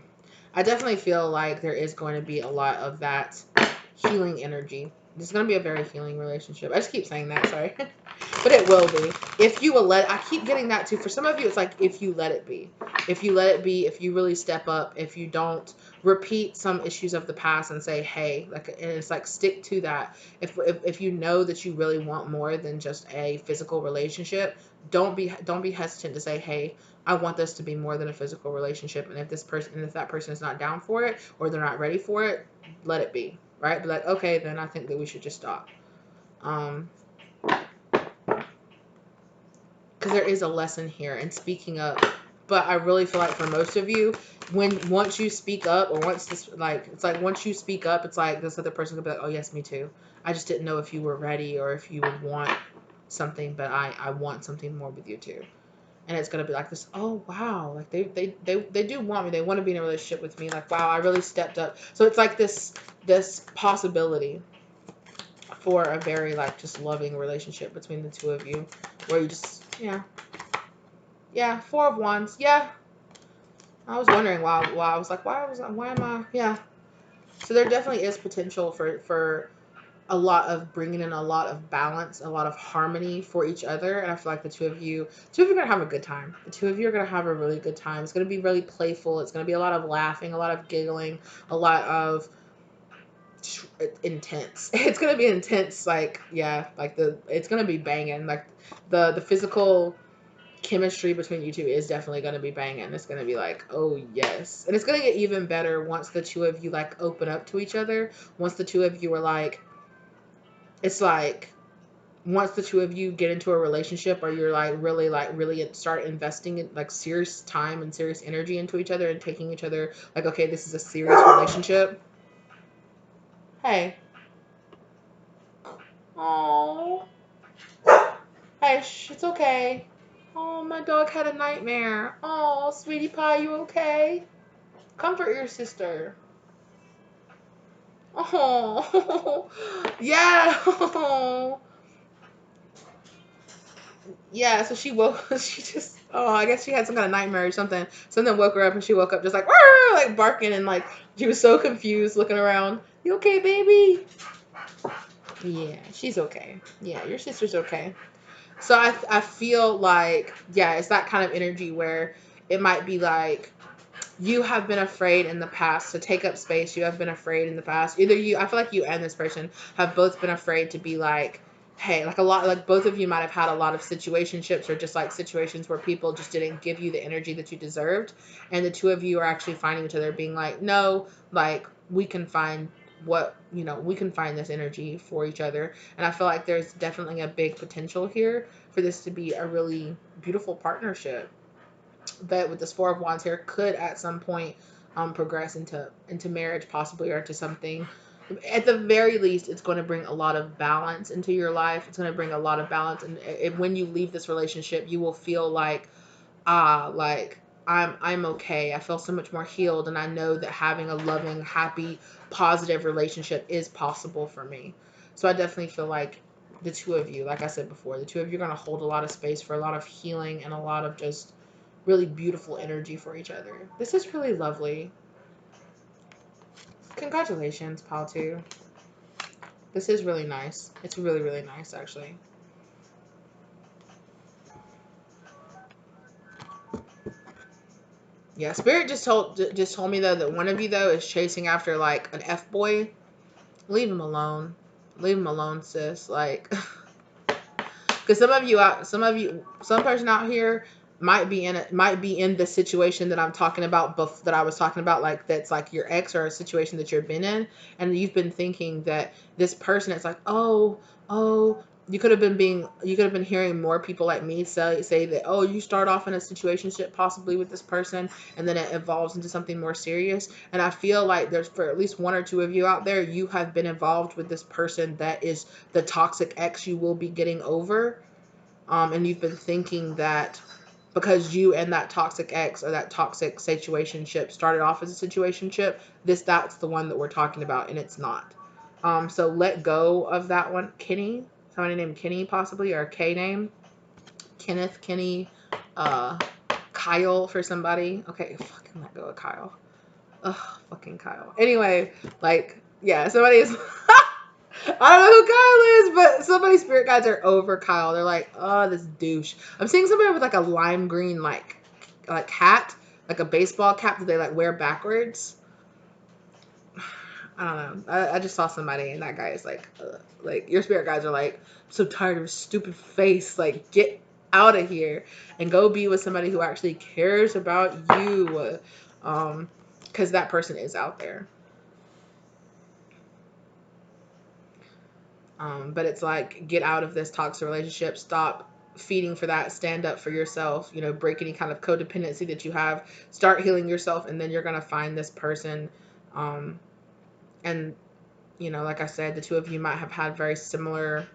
I definitely feel like there is going to be a lot of that healing energy. This is going to be a very healing relationship. I just keep saying that, sorry. But it will be. If you will I keep getting that too. For some of you, it's like, if you let it be. If you let it be, if you really step up, if you don't repeat some issues of the past and say, hey, like, and it's like, stick to that. If you know that you really want more than just a physical relationship, don't be hesitant to say, hey, I want this to be more than a physical relationship. And if that person is not down for it, or they're not ready for it, let it be, right? Be like, okay, then I think that we should just stop. Because there is a lesson here in speaking up. But I really feel like for most of you, once you speak up, or once this, like, it's like once you speak up, it's like this other person could be like, oh yes, me too. I just didn't know if you were ready or if you would want something, but I want something more with you too. And it's gonna be like this, oh wow, like they do want me. They want to be in a relationship with me. Like, wow, I really stepped up. So it's like this possibility for a very like just loving relationship between the two of you, where you just, yeah. Yeah, Four of Wands. Yeah, I was wondering why I was like, why am I? Yeah. So there definitely is potential for a lot of bringing in a lot of balance, a lot of harmony for each other. And I feel like the two of you are going to have a good time. The two of you are going to have a really good time. It's going to be really playful. It's going to be a lot of laughing, a lot of giggling, a lot of intense. It's going to be intense. Like, yeah, like it's going to be banging. Like the physical chemistry between you two is definitely going to be banging. It's going to be like, oh yes. And it's going to get even better once the two of you like open up to each other. Once the two of you are like, it's like once the two of you get into a relationship or you're like really start investing in like serious time and serious energy into each other and taking each other like, okay, this is a serious relationship. Hey. Oh. Hey, it's okay. Oh, my dog had a nightmare. Oh, sweetie pie, you okay? Comfort your sister. Oh. Yeah. Yeah, so she woke. She just. Oh, I guess she had some kind of nightmare or something. Something woke her up, and she woke up just like, "Arr!" Like barking, and like she was so confused, looking around. You okay, baby? Yeah, she's okay. Yeah, your sister's okay. So I feel like, yeah, it's that kind of energy where it might be like you have been afraid in the past to take up space. You have been afraid in the past. Either you, I feel like you and this person have both been afraid to be like, hey, like a lot, like both of you might have had a lot of situationships or just like situations where people just didn't give you the energy that you deserved. And the two of you are actually finding each other being like, no, like we can find we can find this energy for each other. And I feel like there's definitely a big potential here for this to be a really beautiful partnership that with this Four of Wands here could at some point progress into marriage possibly or into something. At the very least, it's going to bring a lot of balance into your life. It's going to bring a lot of balance, and when you leave this relationship, you will feel like like I'm okay. I feel so much more healed, and I know that having a loving, happy, positive relationship is possible for me. So I definitely feel like the two of you, like I said before, the two of you are going to hold a lot of space for a lot of healing and a lot of just really beautiful energy for each other. This is really lovely. Congratulations, Pal 2. This is really nice. It's really, really nice, actually. Yeah, Spirit just told me though that one of you though is chasing after like an F boy. Leave him alone. Leave him alone, sis. Like, because some person out here might be in the situation that I'm talking about, that I was talking about, like that's like your ex or a situation that you've been in, and you've been thinking that this person, it's like, oh, you could have been hearing more people like me say that, oh, you start off in a situationship possibly with this person, and then it evolves into something more serious. And I feel like there's, for at least one or two of you out there, you have been involved with this person that is the toxic ex you will be getting over. And you've been thinking that because you and that toxic ex or that toxic situationship started off as a situationship, that's the one that we're talking about, and it's not. So let go of that one. Kenny, somebody named Kenny possibly, or a K name. Kenneth, Kenny, uh, Kyle for somebody. Okay, fucking let go of Kyle. Ugh, fucking Kyle. Anyway, like, yeah, somebody is. I don't know who Kyle is, but somebody's spirit guides are over Kyle. They're like, oh, this douche. I'm seeing somebody with like a lime green like hat, like a baseball cap that they like wear backwards. I don't know. I just saw somebody, and that guy is like, ugh. Like your spirit guides are like, I'm so tired of his stupid face. Like, get out of here and go be with somebody who actually cares about you, because that person is out there. But it's like, get out of this toxic relationship. Stop feeding for that. Stand up for yourself. Break any kind of codependency that you have. Start healing yourself, and then you're gonna find this person. And like I said, the two of you might have had very similar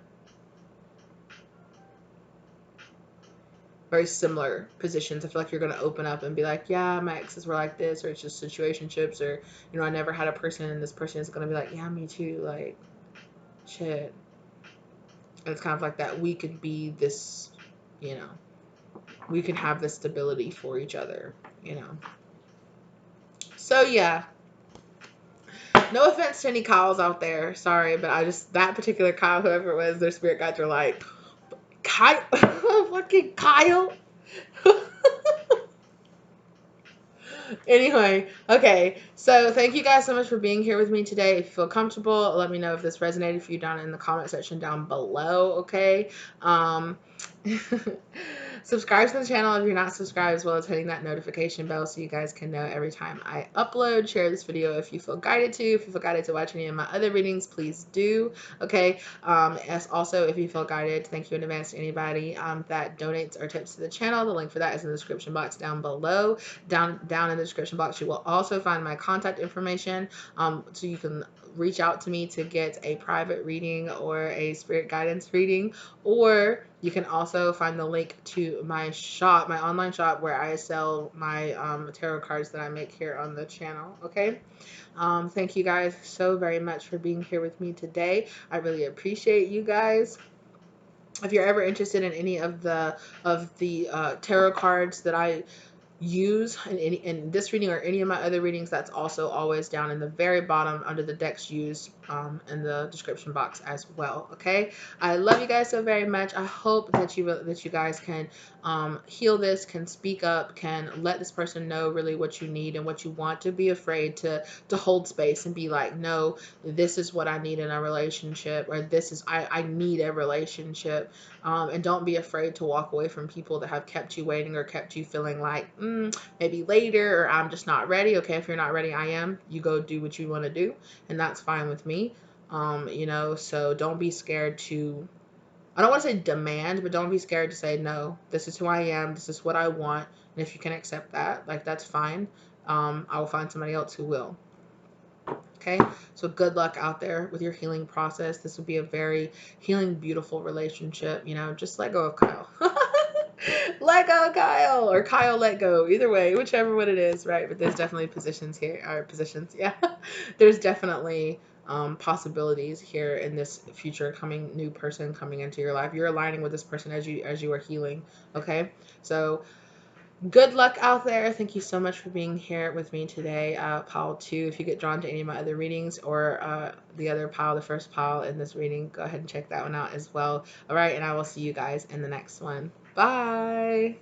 positions. I feel like you're gonna open up and be like, yeah, my exes were like this, or it's just situationships, or I never had a person, and this person is gonna be like, yeah, me too. Like, shit. And it's kind of like that. We could be this, you know. we can have this stability for each other, you know. So yeah, no offense to any Kyles out there, sorry, but I just, that particular Kyle, whoever it was, their spirit guides were like, Kyle, fucking Kyle. Anyway, okay. So thank you guys so much for being here with me today. If you feel comfortable, let me know if this resonated for you down in the comment section down below. Okay. Um, subscribe to the channel if you're not subscribed, as well as hitting that notification bell so you guys can know every time I upload. Share this video if you feel guided to. If you feel guided to watch any of my other readings, please do. Okay. As also, if you feel guided, thank you in advance to anybody that donates or tips to the channel. The link for that is in the description box down below. Down in the description box, you will also find my contact information, so you can reach out to me to get a private reading or a spirit guidance reading, or you can also find the link to my shop, my online shop, where I sell my tarot cards that I make here on the channel. Okay. Thank you guys so very much for being here with me today. I really appreciate you guys. If you're ever interested in any of the tarot cards that I use in this reading or any of my other readings, that's also always down in the very bottom under the decks used in the description box as well. Okay, I love you guys so very much. I hope that you guys can heal this, can speak up, can let this person know really what you need and what you want. To be afraid to hold space and be like, no, this is what I need in a relationship, or this is I need a relationship. And don't be afraid to walk away from people that have kept you waiting or kept you feeling like maybe later, or I'm just not ready. Okay, if you're not ready, I am. You go do what you want to do, and that's fine with me. You know, so don't be scared to, I don't want to say demand, but don't be scared to say, no, this is who I am. This is what I want. And if you can accept that, like, that's fine. I will find somebody else who will. Okay, so good luck out there with your healing process. This will be a very healing, beautiful relationship. You know, just let go of Kyle. Let go, Kyle, or Kyle let go. Either way, whichever one it is, right? But there's definitely positions here, or positions, yeah. There's definitely possibilities here in this future coming new person coming into your life. You're aligning with this person as you are healing. Okay, so good luck out there. Thank you so much for being here with me today. Pile 2, if you get drawn to any of my other readings, or the other pile, the first pile in this reading, go ahead and check that one out as well. All right, and I will see you guys in the next one. Bye.